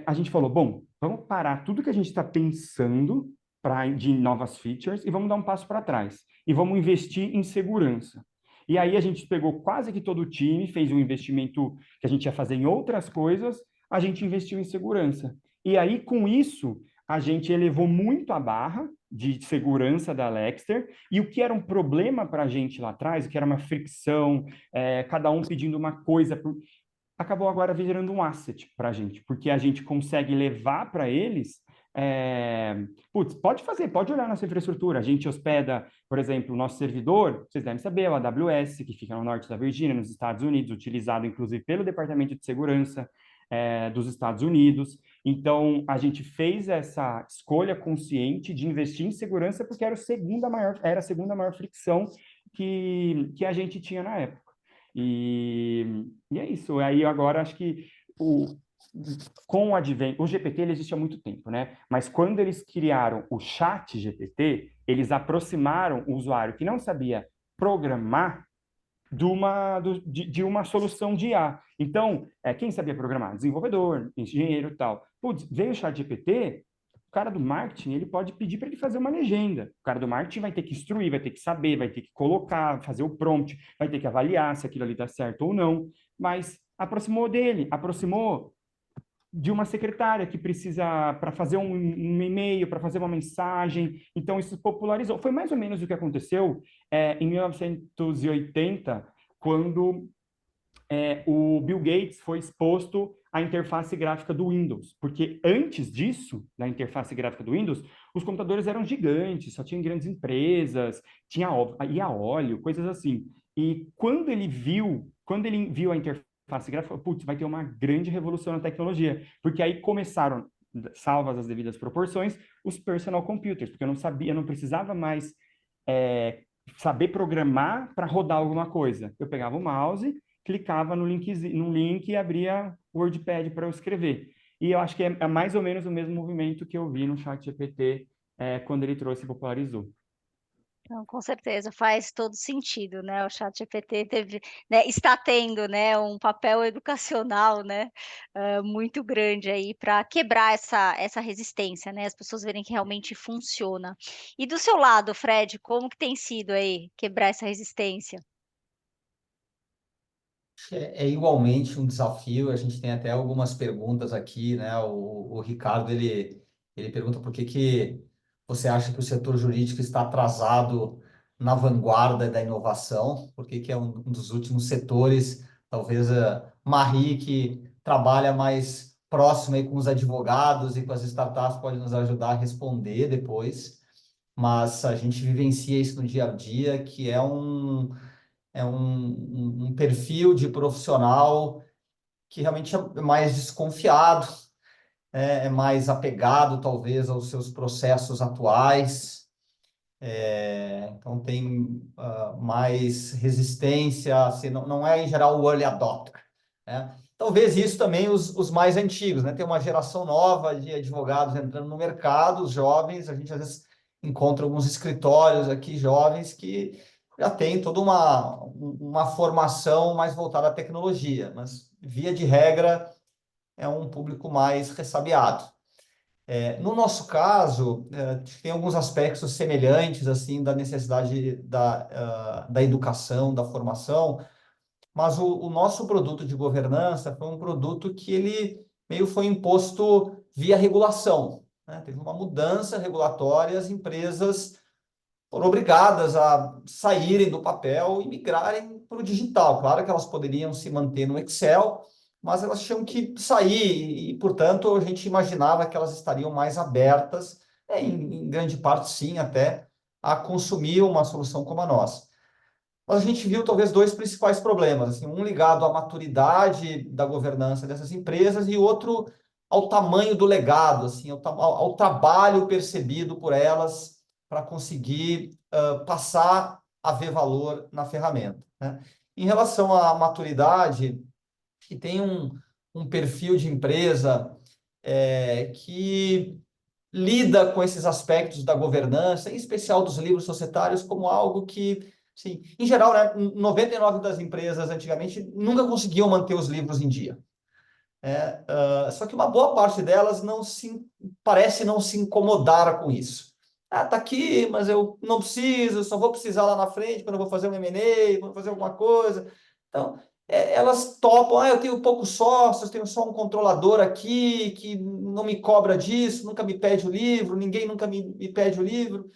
a gente falou, bom, vamos parar tudo que a gente está pensando de novas features e vamos dar um passo para trás. E vamos investir em segurança. E aí a gente pegou quase que todo o time, fez um investimento que a gente ia fazer em outras coisas, a gente investiu em segurança. E aí, com isso, a gente elevou muito a barra de segurança da Lexter, e o que era um problema para a gente lá atrás, o que era uma fricção, cada um pedindo uma coisa, acabou agora virando um asset para a gente, porque a gente consegue levar para eles. Pode olhar nossa infraestrutura. A gente hospeda, por exemplo, o nosso servidor, vocês devem saber, o AWS, que fica no norte da Virgínia, nos Estados Unidos, utilizado inclusive pelo Departamento de Segurança dos Estados Unidos. Então, a gente fez essa escolha consciente de investir em segurança, porque era a segunda maior fricção que a gente tinha na época. E é isso. Aí agora acho que com o advento, o GPT ele existe há muito tempo, né? Mas quando eles criaram o chat GPT, eles aproximaram o usuário que não sabia programar de uma solução de IA. Então, quem sabia programar? Desenvolvedor, engenheiro e tal. Putz, veio o chat GPT, o cara do marketing, ele pode pedir para ele fazer uma legenda. O cara do marketing vai ter que instruir, vai ter que saber, vai ter que colocar, fazer o prompt, vai ter que avaliar se aquilo ali está certo ou não. Mas aproximou dele, aproximou de uma secretária que precisa para fazer um e-mail, para fazer uma mensagem. Então, isso popularizou. Foi mais ou menos o que aconteceu em 1980, quando o Bill Gates foi exposto à interface gráfica do Windows. Porque antes disso, da interface gráfica do Windows, os computadores eram gigantes, só tinham grandes empresas, ia a óleo, coisas assim. E quando ele viu a interface gráfica, putz, vai ter uma grande revolução na tecnologia. Porque aí começaram, salvas as devidas proporções, os personal computers, porque eu não precisava mais saber programar para rodar alguma coisa. Eu pegava o mouse, clicava no link e abria o WordPad para eu escrever. E eu acho que é mais ou menos o mesmo movimento que eu vi no ChatGPT quando ele trouxe e popularizou. Não, com certeza, faz todo sentido, né, o ChatGPT teve, né, está tendo, né, um papel educacional, né, muito grande aí para quebrar essa resistência, né, as pessoas verem que realmente funciona. E do seu lado, Fred, como que tem sido aí quebrar essa resistência? É igualmente um desafio. A gente tem até algumas perguntas aqui, né? O Ricardo, ele pergunta por que que você acha que o setor jurídico está atrasado na vanguarda da inovação, por que que é um dos últimos setores, talvez a Marie, que trabalha mais próximo aí com os advogados e com as startups, pode nos ajudar a responder depois, mas a gente vivencia isso no dia a dia, que é um perfil de profissional que realmente é mais desconfiado, é mais apegado, talvez, aos seus processos atuais. Então, tem mais resistência, assim, não é, em geral, o early adopter, né? Talvez isso também os mais antigos, né? Tem uma geração nova de advogados entrando no mercado, os jovens, a gente às vezes encontra alguns escritórios aqui jovens que já têm toda uma formação mais voltada à tecnologia, mas via de regra é um público mais ressabiado. No nosso caso, tem alguns aspectos semelhantes assim da necessidade da educação, da formação, mas o nosso produto de governança foi um produto que ele meio foi imposto via regulação, né? Teve uma mudança regulatória, as empresas foram obrigadas a saírem do papel e migrarem para o digital. Claro que elas poderiam se manter no Excel, mas elas tinham que sair e, portanto, a gente imaginava que elas estariam mais abertas, em grande parte, sim, até a consumir uma solução como a nossa. Mas a gente viu talvez dois principais problemas, assim, um ligado à maturidade da governança dessas empresas e outro ao tamanho do legado, assim, ao trabalho percebido por elas para conseguir passar a ver valor na ferramenta, né? Em relação à maturidade, que tem um perfil de empresa que lida com esses aspectos da governança, em especial dos livros societários, como algo que, sim, em geral, né, 99 das empresas antigamente nunca conseguiam manter os livros em dia. Só que uma boa parte delas parece não se incomodar com isso. Ah, tá aqui, mas eu não preciso, só vou precisar lá na frente quando eu vou fazer um M&A, quando eu vou fazer alguma coisa. Então, elas topam, eu tenho poucos sócios, tenho só um controlador aqui que não me cobra disso, nunca me pede o livro, ninguém nunca me pede o livro.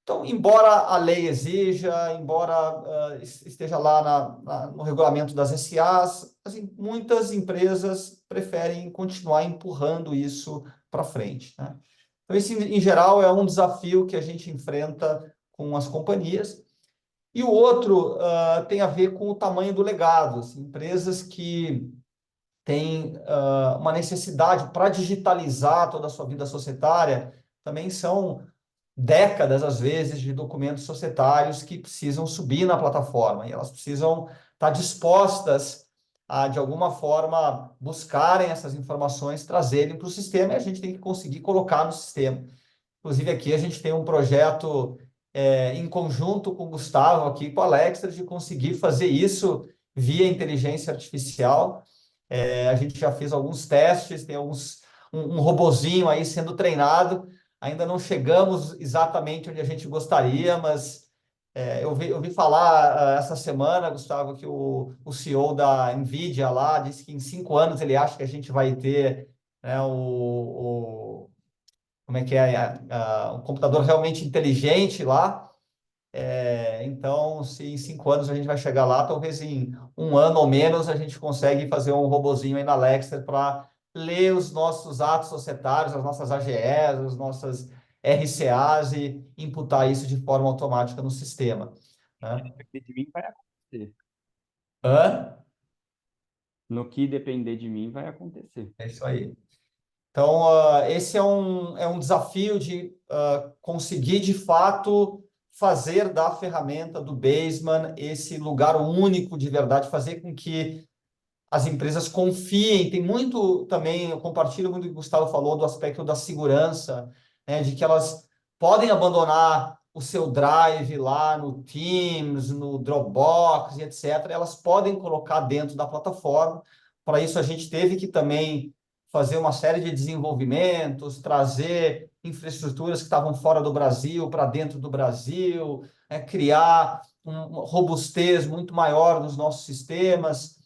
Então, embora a lei exija, embora esteja lá no regulamento das SAs, assim, muitas empresas preferem continuar empurrando isso para frente, né? Então, esse, em geral, é um desafio que a gente enfrenta com as companhias. E o outro tem a ver com o tamanho do legado. Assim, empresas que têm uma necessidade para digitalizar toda a sua vida societária também são décadas, às vezes, de documentos societários que precisam subir na plataforma e elas precisam estar dispostas a, de alguma forma, buscarem essas informações, trazerem para o sistema, e a gente tem que conseguir colocar no sistema. Inclusive, aqui a gente tem um projeto em conjunto com o Gustavo, aqui com a Alextra, de conseguir fazer isso via inteligência artificial. A gente já fez alguns testes, tem um robozinho aí sendo treinado. Ainda não chegamos exatamente onde a gente gostaria, mas eu vi falar essa semana, Gustavo, que o CEO da NVIDIA lá disse que em 5 anos ele acha que a gente vai ter, né, como é que é, um computador realmente inteligente lá. Então, se em 5 anos a gente vai chegar lá, talvez em um ano ou menos a gente consegue fazer um robozinho aí na Lexter para ler os nossos atos societários, as nossas AGEs, as nossas RCAs e imputar isso de forma automática no sistema, né? Depender de mim vai acontecer. Hã? No que depender de mim vai acontecer. É isso aí. Então, esse é um desafio de conseguir, de fato, fazer da ferramenta do Baseman esse lugar único de verdade, fazer com que as empresas confiem. Tem muito também, eu compartilho muito o que o Gustavo falou do aspecto da segurança, né, de que elas podem abandonar o seu Drive lá no Teams, no Dropbox e etc. Elas podem colocar dentro da plataforma. Para isso, a gente teve que também fazer uma série de desenvolvimentos, trazer infraestruturas que estavam fora do Brasil para dentro do Brasil, criar uma robustez muito maior nos nossos sistemas.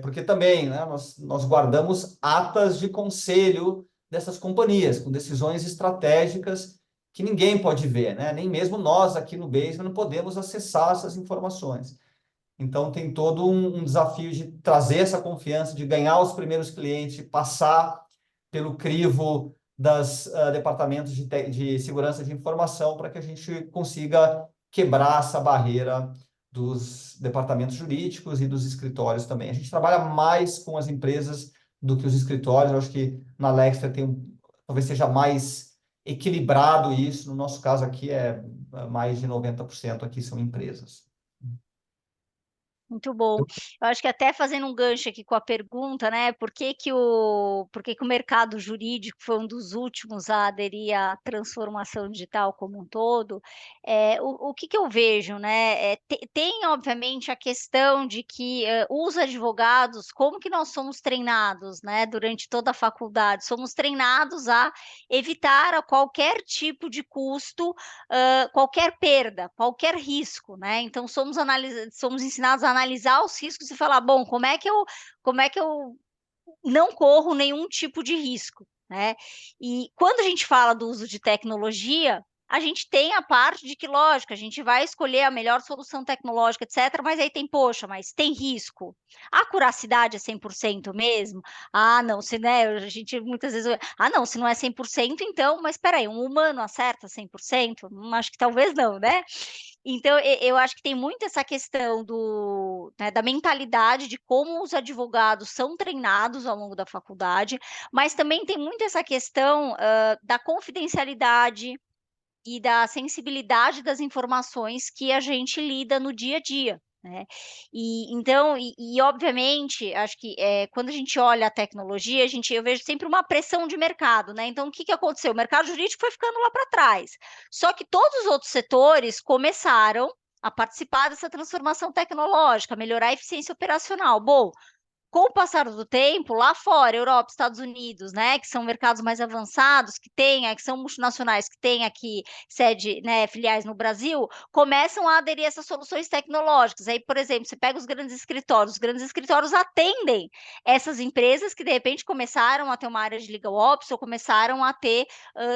Porque também, né, nós guardamos atas de conselho dessas companhias, com decisões estratégicas que ninguém pode ver, né? Nem mesmo nós aqui no Basement não podemos acessar essas informações. Então, tem todo um desafio de trazer essa confiança, de ganhar os primeiros clientes, de passar pelo crivo dos departamentos de segurança de informação para que a gente consiga quebrar essa barreira dos departamentos jurídicos e dos escritórios também. A gente trabalha mais com as empresas do que os escritórios. Eu acho que na Lexter talvez seja mais equilibrado isso. No nosso caso aqui mais de 90% aqui são empresas. Muito bom. Eu acho que até fazendo um gancho aqui com a pergunta, né, por que que o mercado jurídico foi um dos últimos a aderir à transformação digital como um todo, o que que eu vejo, né, tem obviamente a questão de que, os advogados, como que nós somos treinados, né, durante toda a faculdade, somos treinados a evitar a qualquer tipo de custo, qualquer perda, qualquer risco, né, então somos ensinados a analisar os riscos e falar: "Bom, como é que eu não corro nenhum tipo de risco", né. E quando a gente fala do uso de tecnologia, a gente tem a parte de que, lógico, a gente vai escolher a melhor solução tecnológica, etcétera, mas aí tem: "Poxa, mas tem risco? A curacidade é 100% mesmo? Ah, não, se, né", a gente muitas vezes: "Ah, não, se não é 100%, então, mas espera aí, um humano acerta 100%? Acho que talvez não, né". Então, eu acho que tem muito essa questão né, da mentalidade de como os advogados são treinados ao longo da faculdade, mas também tem muito essa questão, da confidencialidade e da sensibilidade das informações que a gente lida no dia a dia, né. E então obviamente, acho que, quando a gente olha a tecnologia, eu vejo sempre uma pressão de mercado, né, então o que que aconteceu? O mercado jurídico foi ficando lá para trás, só que todos os outros setores começaram a participar dessa transformação tecnológica, melhorar a eficiência operacional. Bom, com o passar do tempo, lá fora, Europa, Estados Unidos, né, que são mercados mais avançados, que são multinacionais, que têm aqui sede, né, filiais no Brasil, começam a aderir a essas soluções tecnológicas. Aí, por exemplo, você pega os grandes escritórios atendem essas empresas que, de repente, começaram a ter uma área de legal ops ou começaram a ter,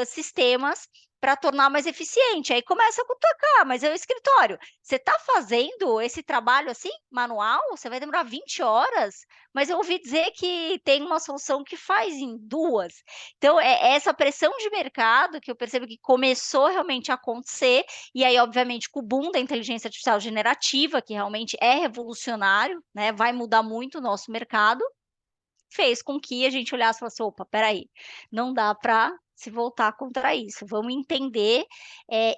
sistemas para tornar mais eficiente. Aí começa a cutucar: "Mas é o escritório, você está fazendo esse trabalho, assim, manual? Você vai demorar 20 horas? Mas eu ouvi dizer que tem uma solução que faz em 2". Então, é essa pressão de mercado que eu percebo que começou realmente a acontecer, e aí, obviamente, com o boom da inteligência artificial generativa, que realmente é revolucionário, né, vai mudar muito o nosso mercado, fez com que a gente olhasse e falasse: "Opa, espera aí, não dá para se voltar contra isso. Vamos entender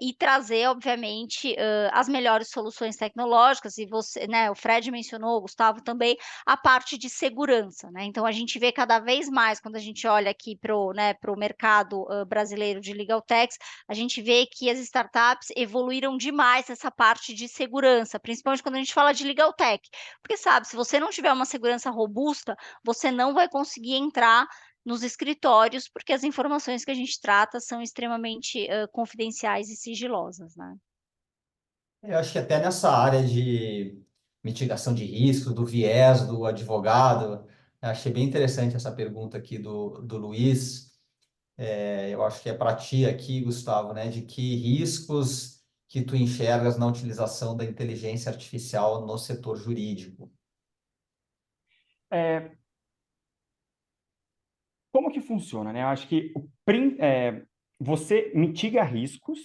e trazer, obviamente, as melhores soluções tecnológicas. E você, né, o Fred mencionou, o Gustavo também, a parte de segurança, né? Então a gente vê cada vez mais, quando a gente olha aqui para o, né, pro mercado brasileiro de legal techs, a gente vê que as startups evoluíram demais nessa parte de segurança, principalmente quando a gente fala de legal tech. Porque, sabe, se você não tiver uma segurança robusta, você não vai conseguir entrar nos escritórios, porque as informações que a gente trata são extremamente confidenciais e sigilosas, né? Eu acho que até nessa área de mitigação de risco, do viés do advogado, eu achei bem interessante essa pergunta aqui do Luiz. Eu acho que é para ti aqui, Gustavo, né? De que riscos que tu enxergas na utilização da inteligência artificial no setor jurídico? É, como que funciona, né? Eu acho que você mitiga riscos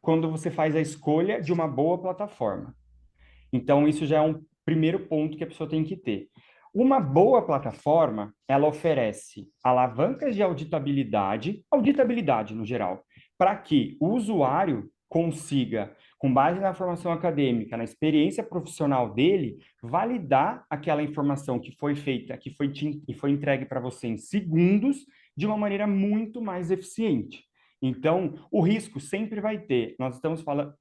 quando você faz a escolha de uma boa plataforma. Então, isso já é um primeiro ponto que a pessoa tem que ter. Uma boa plataforma, ela oferece alavancas de auditabilidade no geral, para que o usuário consiga, com base na formação acadêmica, na experiência profissional dele, validar aquela informação que foi feita, que foi entregue para você em segundos, de uma maneira muito mais eficiente. Então, o risco sempre vai ter. Nós estamos falando,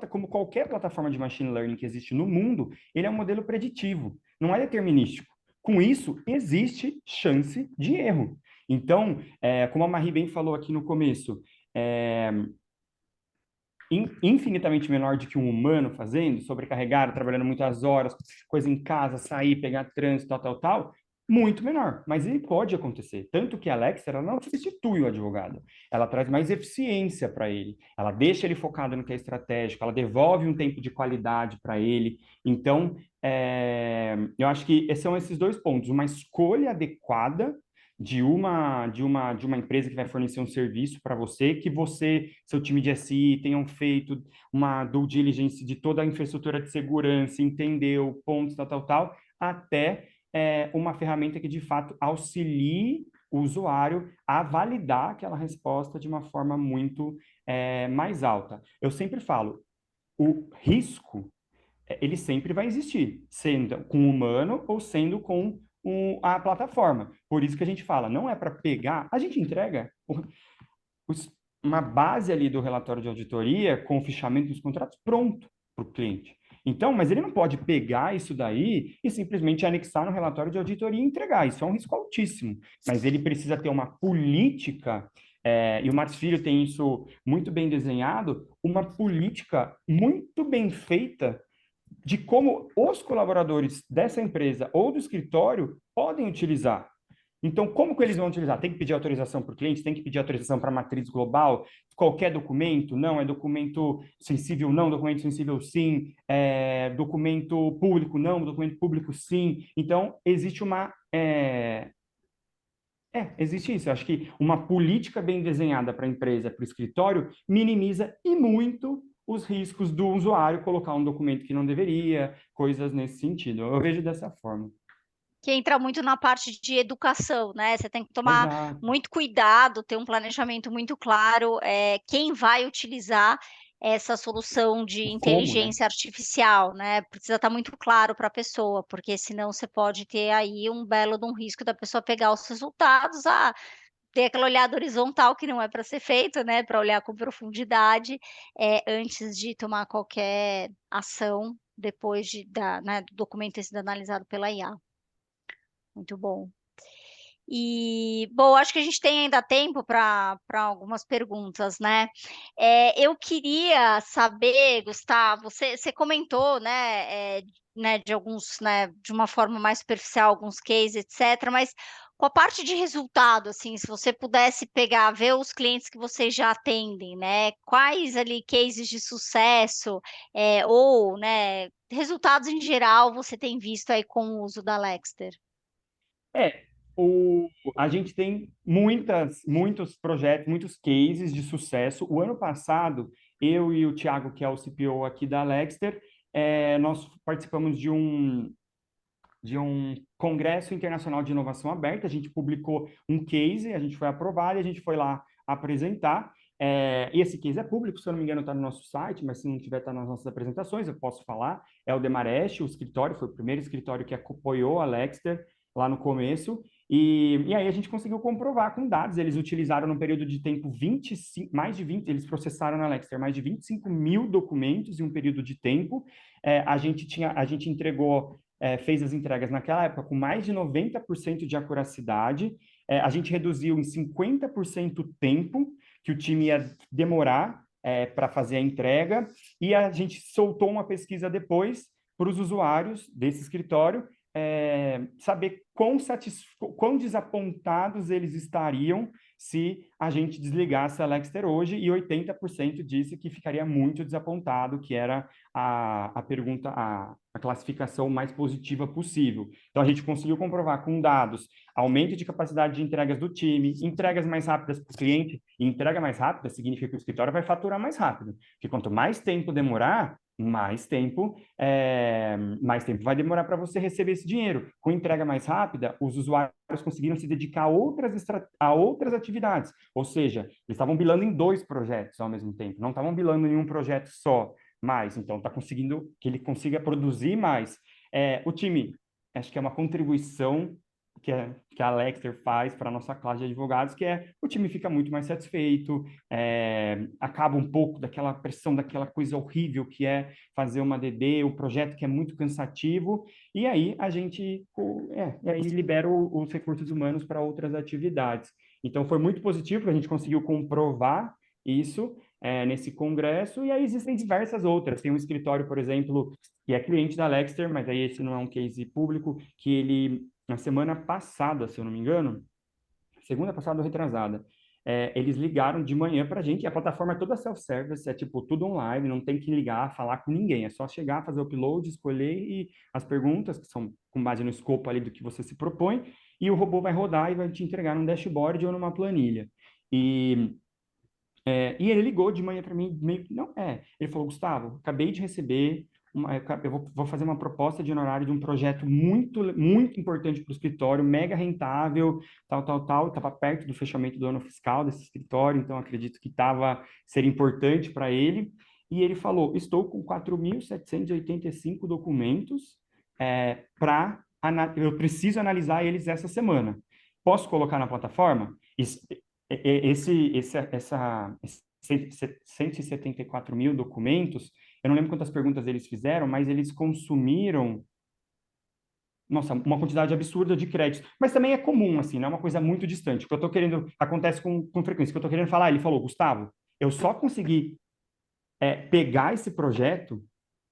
como qualquer plataforma de machine learning que existe no mundo, ele é um modelo preditivo, não é determinístico. Com isso, existe chance de erro. Então, como a Marie bem falou aqui no começo, é, infinitamente menor do que um humano fazendo, sobrecarregado, trabalhando muitas horas, coisa em casa, sair, pegar trânsito, tal, muito menor. Mas ele pode acontecer. Tanto que a Alexa, ela não substitui o advogado. Ela traz mais eficiência para ele. Ela deixa ele focado no que é estratégico. Ela devolve um tempo de qualidade para ele. Então, eu acho que são esses dois pontos. Uma escolha adequada de uma empresa que vai fornecer um serviço para você, que você, seu time de SI, tenham feito uma due diligence de toda a infraestrutura de segurança, entendeu pontos, tal, até uma ferramenta que de fato auxilie o usuário a validar aquela resposta de uma forma muito mais alta. Eu sempre falo, o risco ele sempre vai existir, sendo com o humano ou sendo com a plataforma. Por isso que a gente fala, não é para pegar, a gente entrega uma base ali do relatório de auditoria com o fichamento dos contratos pronto para o cliente. Então, mas ele não pode pegar isso daí e simplesmente anexar no relatório de auditoria e entregar. Isso é um risco altíssimo. Mas ele precisa ter uma política, e o Marcos Filho tem isso muito bem desenhado, uma política muito bem feita de como os colaboradores dessa empresa ou do escritório podem utilizar. Então, como que eles vão utilizar? Tem que pedir autorização para o cliente, tem que pedir autorização para a matriz global, qualquer documento, não, é documento sensível, não, documento sensível, sim, documento público, não, documento público, sim. Então, existe isso. Eu acho que uma política bem desenhada para a empresa, para o escritório, minimiza e muito os riscos do usuário colocar um documento que não deveria, coisas nesse sentido. Eu vejo dessa forma. Que entra muito na parte de educação, né? Você tem que tomar Exato. muito cuidado, ter um planejamento muito claro, quem vai utilizar essa solução de O como, né? inteligência artificial, né? Precisa estar muito claro para a pessoa, porque senão você pode ter aí um belo de um risco da pessoa pegar os resultados, ter aquela olhada horizontal que não é para ser feito, né? Para olhar com profundidade, antes de tomar qualquer ação depois né, do documento ter sido analisado pela IA. Muito bom. E, bom, acho que a gente tem ainda tempo para algumas perguntas, né? Eu queria saber, Gustavo, você comentou, né, de alguns, né, de uma forma mais superficial, alguns cases, etc., mas com a parte de resultado, assim, se você pudesse pegar, ver os clientes que vocês já atendem, né? Quais ali cases de sucesso, ou, né, resultados em geral você tem visto aí com o uso da Lexter? É, a gente tem muitos projetos, muitos cases de sucesso. O ano passado, eu e o Thiago, que é o CPO aqui da Lexter, nós participamos de um Congresso Internacional de Inovação Aberta. A gente publicou um case, a gente foi aprovado e a gente foi lá apresentar. E esse case é público, se eu não me engano, está no nosso site, mas se não tiver, está nas nossas apresentações, eu posso falar. É o Demarest, o escritório, foi o primeiro escritório que apoiou a Lexter lá no começo. E aí a gente conseguiu comprovar com dados. Eles utilizaram num período de tempo 25, mais de 20, eles processaram na Lexter mais de 25 mil documentos em um período de tempo. A gente entregou, fez as entregas naquela época com mais de 90% de acuracidade. A gente reduziu em 50% o tempo que o time ia demorar para fazer a entrega, e a gente soltou uma pesquisa depois para os usuários desse escritório saber quão desapontados eles estariam se a gente desligasse a Lexter hoje, e 80% disse que ficaria muito desapontado, que era a pergunta, a classificação mais positiva possível. Então, a gente conseguiu comprovar com dados aumento de capacidade de entregas do time, entregas mais rápidas para o cliente, e entrega mais rápida significa que o escritório vai faturar mais rápido, porque quanto mais tempo demorar, mais tempo vai demorar para você receber esse dinheiro. Com entrega mais rápida, os usuários conseguiram se dedicar a outras atividades, ou seja, eles estavam bilando em 2 projetos ao mesmo tempo, não estavam bilando em um projeto só, mais, então está conseguindo que ele consiga produzir mais. O time, acho que é uma contribuição que a Lexter faz para a nossa classe de advogados, que o time fica muito mais satisfeito, acaba um pouco daquela pressão, daquela coisa horrível que é fazer uma DD, o projeto que é muito cansativo, e aí a gente aí libera os recursos humanos para outras atividades. Então, foi muito positivo, porque a gente conseguiu comprovar isso nesse congresso, e aí existem diversas outras. Tem um escritório, por exemplo, que é cliente da Lexter, mas aí esse não é um case público, que ele, na semana passada, se eu não me engano, segunda passada ou retrasada, eles ligaram de manhã para a gente, e a plataforma é toda self-service, é tipo tudo online, não tem que ligar, falar com ninguém, é só chegar, fazer o upload, escolher e as perguntas, que são com base no escopo ali do que você se propõe, e o robô vai rodar e vai te entregar num dashboard ou numa planilha. E ele ligou de manhã para mim, meio que, não, ele falou, Gustavo, acabei de receber, eu vou fazer uma proposta de honorário de um projeto muito, muito importante para o escritório, mega rentável, tal, estava perto do fechamento do ano fiscal desse escritório, então acredito que seria importante para ele, e ele falou, estou com 4.785 documentos eu preciso analisar eles essa semana. Posso colocar na plataforma? Essa 174 mil documentos, eu não lembro quantas perguntas eles fizeram, mas eles consumiram, nossa, uma quantidade absurda de créditos. Mas também é comum, assim, não é uma coisa muito distante. O que eu estou querendo, acontece com frequência. O que eu estou querendo falar, ele falou, Gustavo, eu só consegui pegar esse projeto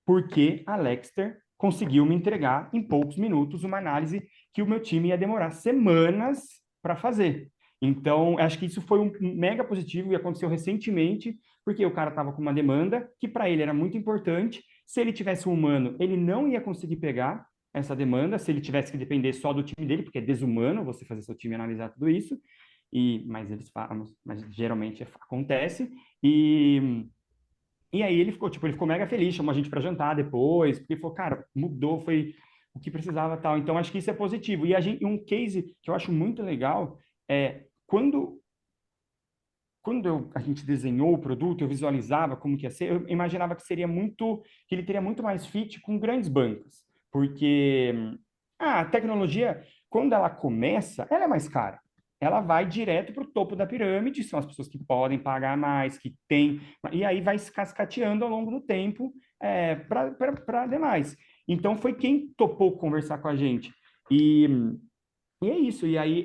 porque a Lexter conseguiu me entregar em poucos minutos uma análise que o meu time ia demorar semanas para fazer. Então, acho que isso foi um mega positivo e aconteceu recentemente, porque o cara estava com uma demanda que para ele era muito importante. Se ele tivesse um humano, ele não ia conseguir pegar essa demanda, se ele tivesse que depender só do time dele, porque é desumano você fazer seu time analisar tudo isso. Mas geralmente acontece. E aí ele ficou mega feliz, chamou a gente para jantar depois, porque falou, cara, mudou, foi o que precisava tal. Então, acho que isso é positivo. E um case que eu acho muito legal quando a gente desenhou o produto, eu visualizava como que ia ser, eu imaginava que que ele teria muito mais fit com grandes bancos, porque a tecnologia, quando ela começa, ela é mais cara. Ela vai direto para o topo da pirâmide, são as pessoas que podem pagar mais, que têm, e aí vai se cascateando ao longo do tempo para demais. Então, foi quem topou conversar com a gente. E é isso. E aí,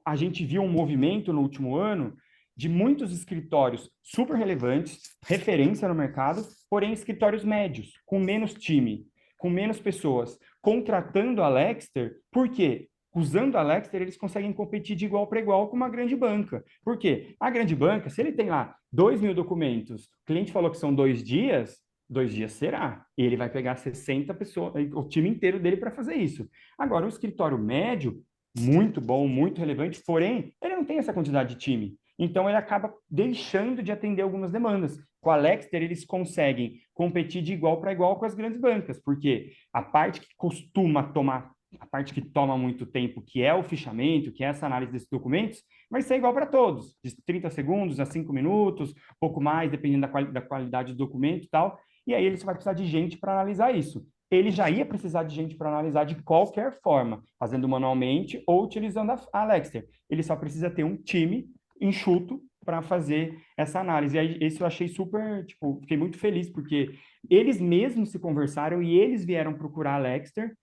a gente viu um movimento no último ano de muitos escritórios super relevantes, referência no mercado, porém escritórios médios, com menos time, com menos pessoas, contratando a Lexter, por quê? Usando a Lexter, eles conseguem competir de igual para igual com uma grande banca. Por quê? A grande banca, se ele tem lá 2.000 documentos, o cliente falou que são 2 dias, 2 dias será. E ele vai pegar 60 pessoas, o time inteiro dele para fazer isso. Agora, o escritório médio, muito bom, muito relevante, porém, ele não tem essa quantidade de time. Então, ele acaba deixando de atender algumas demandas. Com a Lexter, eles conseguem competir de igual para igual com as grandes bancas, porque a parte que costuma tomar a parte que toma muito tempo, que é o fichamento, que é essa análise desses documentos, vai ser igual para todos, de 30 segundos a 5 minutos, pouco mais, dependendo da qualidade do documento e tal. E aí ele só vai precisar de gente para analisar isso. Ele já ia precisar de gente para analisar de qualquer forma, fazendo manualmente ou utilizando a Lexter. Ele só precisa ter um time enxuto para fazer essa análise. E aí, esse eu achei super, tipo, fiquei muito feliz, porque eles mesmos se conversaram e eles vieram procurar a Lexter,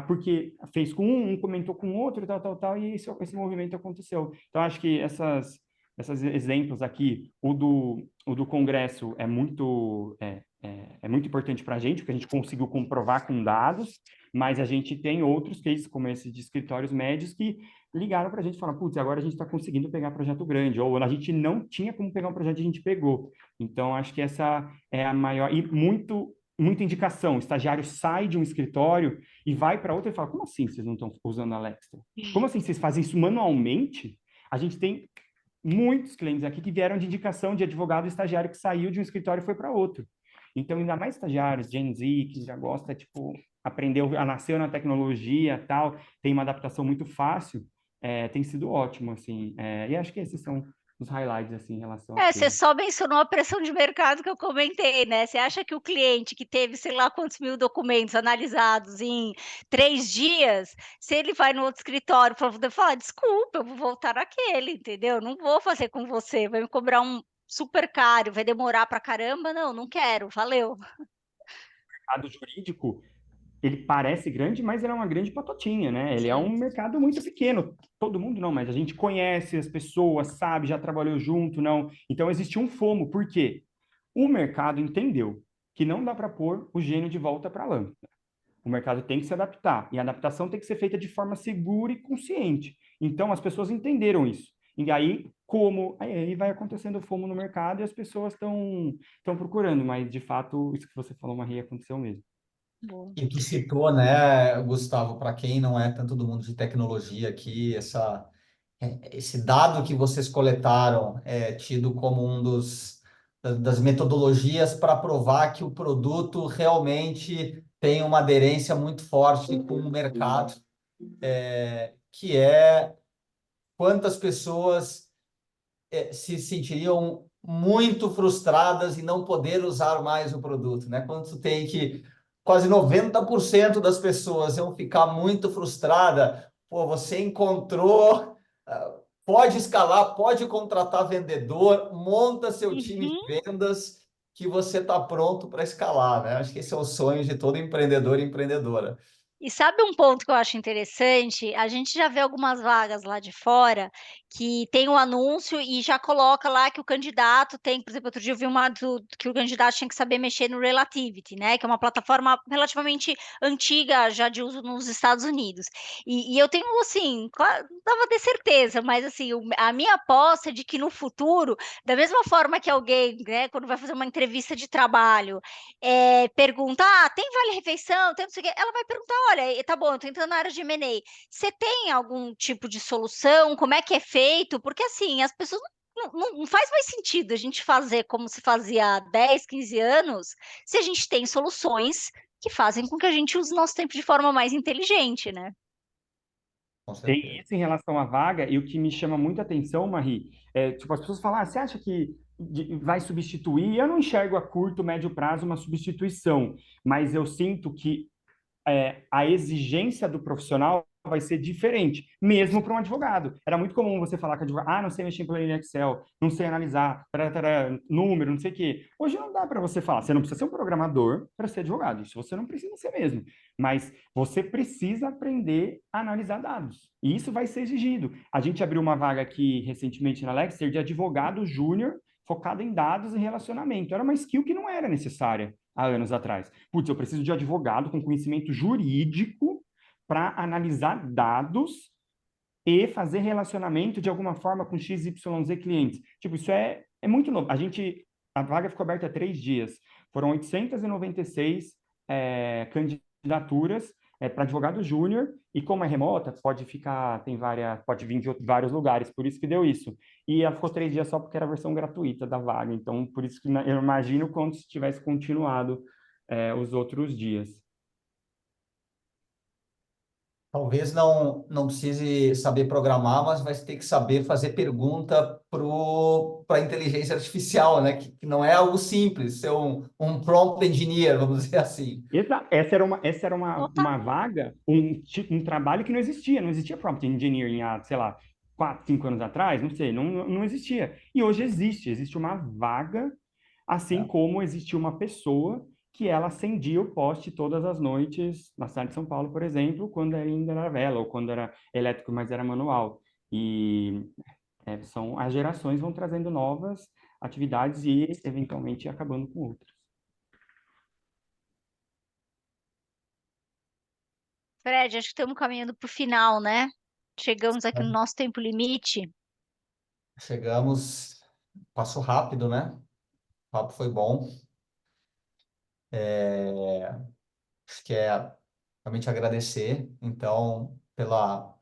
porque fez com um comentou com o outro, tal, e esse movimento aconteceu. Então, acho que esses exemplos aqui, o do Congresso é muito importante para a gente, porque a gente conseguiu comprovar com dados, mas a gente tem outros cases, como esse de escritórios médios, que ligaram para a gente e falaram, putz, agora a gente está conseguindo pegar projeto grande, ou a gente não tinha como pegar um projeto e a gente pegou. Então, acho que essa é a maior, e muita indicação, o estagiário sai de um escritório e vai para outro e fala, como assim vocês não estão usando a Alexa? Como assim vocês fazem isso manualmente? A gente tem muitos clientes aqui que vieram de indicação de advogado estagiário que saiu de um escritório e foi para outro. Então, ainda mais estagiários, Gen Z, que já gosta, tipo, aprendeu, nasceu na tecnologia, tal, tem uma adaptação muito fácil, tem sido ótimo, assim. E acho que esses são os highlights, assim, em relação a Você tudo. só mencionou a pressão de mercado que eu comentei, né? Você acha que o cliente que teve, sei lá quantos mil documentos analisados em 3 dias, se ele vai no outro escritório para poder falar: "Desculpa, eu vou voltar naquele", entendeu? "Não vou fazer com você, vai me cobrar um super caro, vai demorar pra caramba. Não, não quero, valeu". Mercado jurídico, ele parece grande, mas ele é uma grande patotinha, né? Ele é um Sim. mercado muito pequeno. Todo mundo não, mas a gente conhece as pessoas, sabe, já trabalhou junto, não. Então existe um FOMO. Por quê? O mercado entendeu que não dá para pôr o gênio de volta para a lâmpada. O mercado tem que se adaptar. E a adaptação tem que ser feita de forma segura e consciente. Então, as pessoas entenderam isso. E aí, aí vai acontecendo o FOMO no mercado e as pessoas estão procurando. Mas, de fato, isso que você falou, Maria, aconteceu mesmo. Bom. E tu citou, né, Gustavo, para quem não é tanto do mundo de tecnologia aqui, esse dado que vocês coletaram é tido como das metodologias para provar que o produto realmente tem uma aderência muito forte com o mercado, que é quantas pessoas se sentiriam muito frustradas em não poder usar mais o produto, né? Quando tu tem que quase 90% das pessoas vão ficar muito frustrada, pô, você encontrou, pode escalar, pode contratar vendedor, monta seu time Uhum. de vendas que você está pronto para escalar, né? Acho que esse é o sonho de todo empreendedor e empreendedora. E sabe um ponto que eu acho interessante? A gente já vê algumas vagas lá de fora que tem o anúncio e já coloca lá que o candidato tem, por exemplo, outro dia eu vi que o candidato tinha que saber mexer no Relativity, né? Que é uma plataforma relativamente antiga, já de uso nos Estados Unidos. E eu tenho assim, não dava de certeza, mas assim, a minha aposta é de que no futuro, da mesma forma que alguém, né, quando vai fazer uma entrevista de trabalho, pergunta: "Ah, tem vale-refeição? Tem não sei o quê", ela vai perguntar: "Olha, tá bom, eu tô entrando na área de M&A, você tem algum tipo de solução? Como é que é feito?" Porque, assim, as pessoas não faz mais sentido a gente fazer como se fazia há 10, 15 anos, se a gente tem soluções que fazem com que a gente use o nosso tempo de forma mais inteligente, né. Com Tem certeza. isso em relação à vaga, e o que me chama muita atenção, Marie, tipo, as pessoas falam, você acha que vai substituir? Eu não enxergo a curto, médio prazo uma substituição, mas eu sinto que a exigência do profissional vai ser diferente, mesmo para um advogado. Era muito comum você falar com advogado, não sei mexer em planilha Excel, não sei analisar, número, não sei o quê. Hoje não dá para você falar, você não precisa ser um programador para ser advogado, isso você não precisa ser mesmo, mas você precisa aprender a analisar dados, e isso vai ser exigido. A gente abriu uma vaga aqui recentemente na Lexer de advogado júnior focado em dados e relacionamento. Era uma skill que não era necessária há anos atrás. Putz, eu preciso de advogado com conhecimento jurídico para analisar dados e fazer relacionamento de alguma forma com XYZ clientes. Tipo, isso é muito novo. A vaga ficou aberta há 3 dias. Foram 896 candidaturas para advogado júnior, e como é remota, pode vir de vários lugares, por isso que deu isso. E ela ficou 3 dias só porque era a versão gratuita da vaga, então por isso que eu imagino quando se tivesse continuado os outros dias. Talvez não precise saber programar, mas vai ter que saber fazer pergunta para a inteligência artificial, né? Que não é algo simples, ser um prompt engineer, vamos dizer assim. Essa era Opa, uma vaga, um trabalho que não existia prompt engineering há, sei lá, 4, 5 anos atrás, não sei, não existia. E hoje existe uma vaga, assim Né? como existiu uma pessoa que ela acendia o poste todas as noites na cidade de São Paulo, por exemplo, quando ainda era vela, ou quando era elétrico, mas era manual. E as gerações vão trazendo novas atividades e, eventualmente, acabando com outras. Fred, acho que estamos caminhando para o final, né? Chegamos aqui no nosso tempo limite. Chegamos, passou rápido, né? O papo foi bom. Acho que é realmente agradecer, então, pela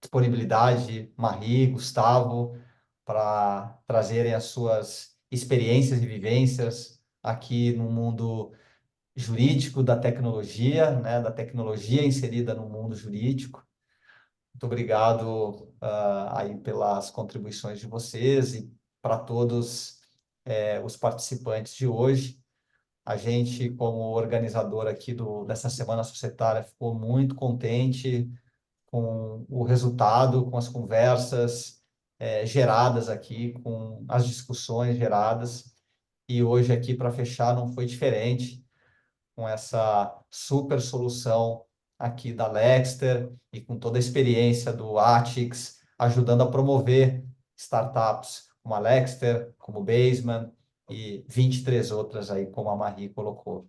disponibilidade, Marie, Gustavo, para trazerem as suas experiências e vivências aqui no mundo jurídico da tecnologia, né, da tecnologia inserida no mundo jurídico. Muito obrigado, aí pelas contribuições de vocês e para todos, os participantes de hoje. A gente, como organizador aqui dessa Semana Societária, ficou muito contente com o resultado, com as conversas geradas aqui, com as discussões geradas. E hoje aqui, para fechar, não foi diferente, com essa super solução aqui da Lexter e com toda a experiência do Atix, ajudando a promover startups como a Lexter, como o Basement e 23 outras aí, como a Marie colocou.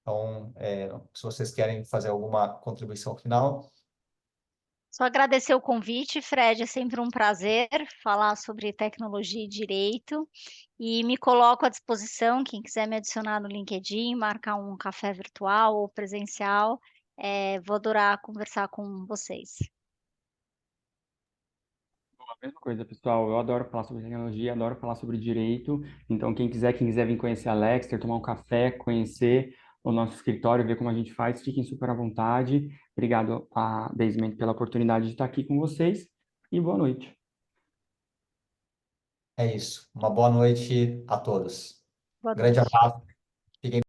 Então, se vocês querem fazer alguma contribuição final. Só agradecer o convite, Fred. É sempre um prazer falar sobre tecnologia e direito. E me coloco à disposição, quem quiser me adicionar no LinkedIn, marcar um café virtual ou presencial, vou adorar conversar com vocês. A mesma coisa, pessoal. Eu adoro falar sobre tecnologia, adoro falar sobre direito. Então, quem quiser vir conhecer a Lexter, tomar um café, conhecer o nosso escritório, ver como a gente faz, fiquem super à vontade. Obrigado a Basement pela oportunidade de estar aqui com vocês e boa noite. É isso. Uma boa noite a todos. Boa Grande noite. abraço. Fiquem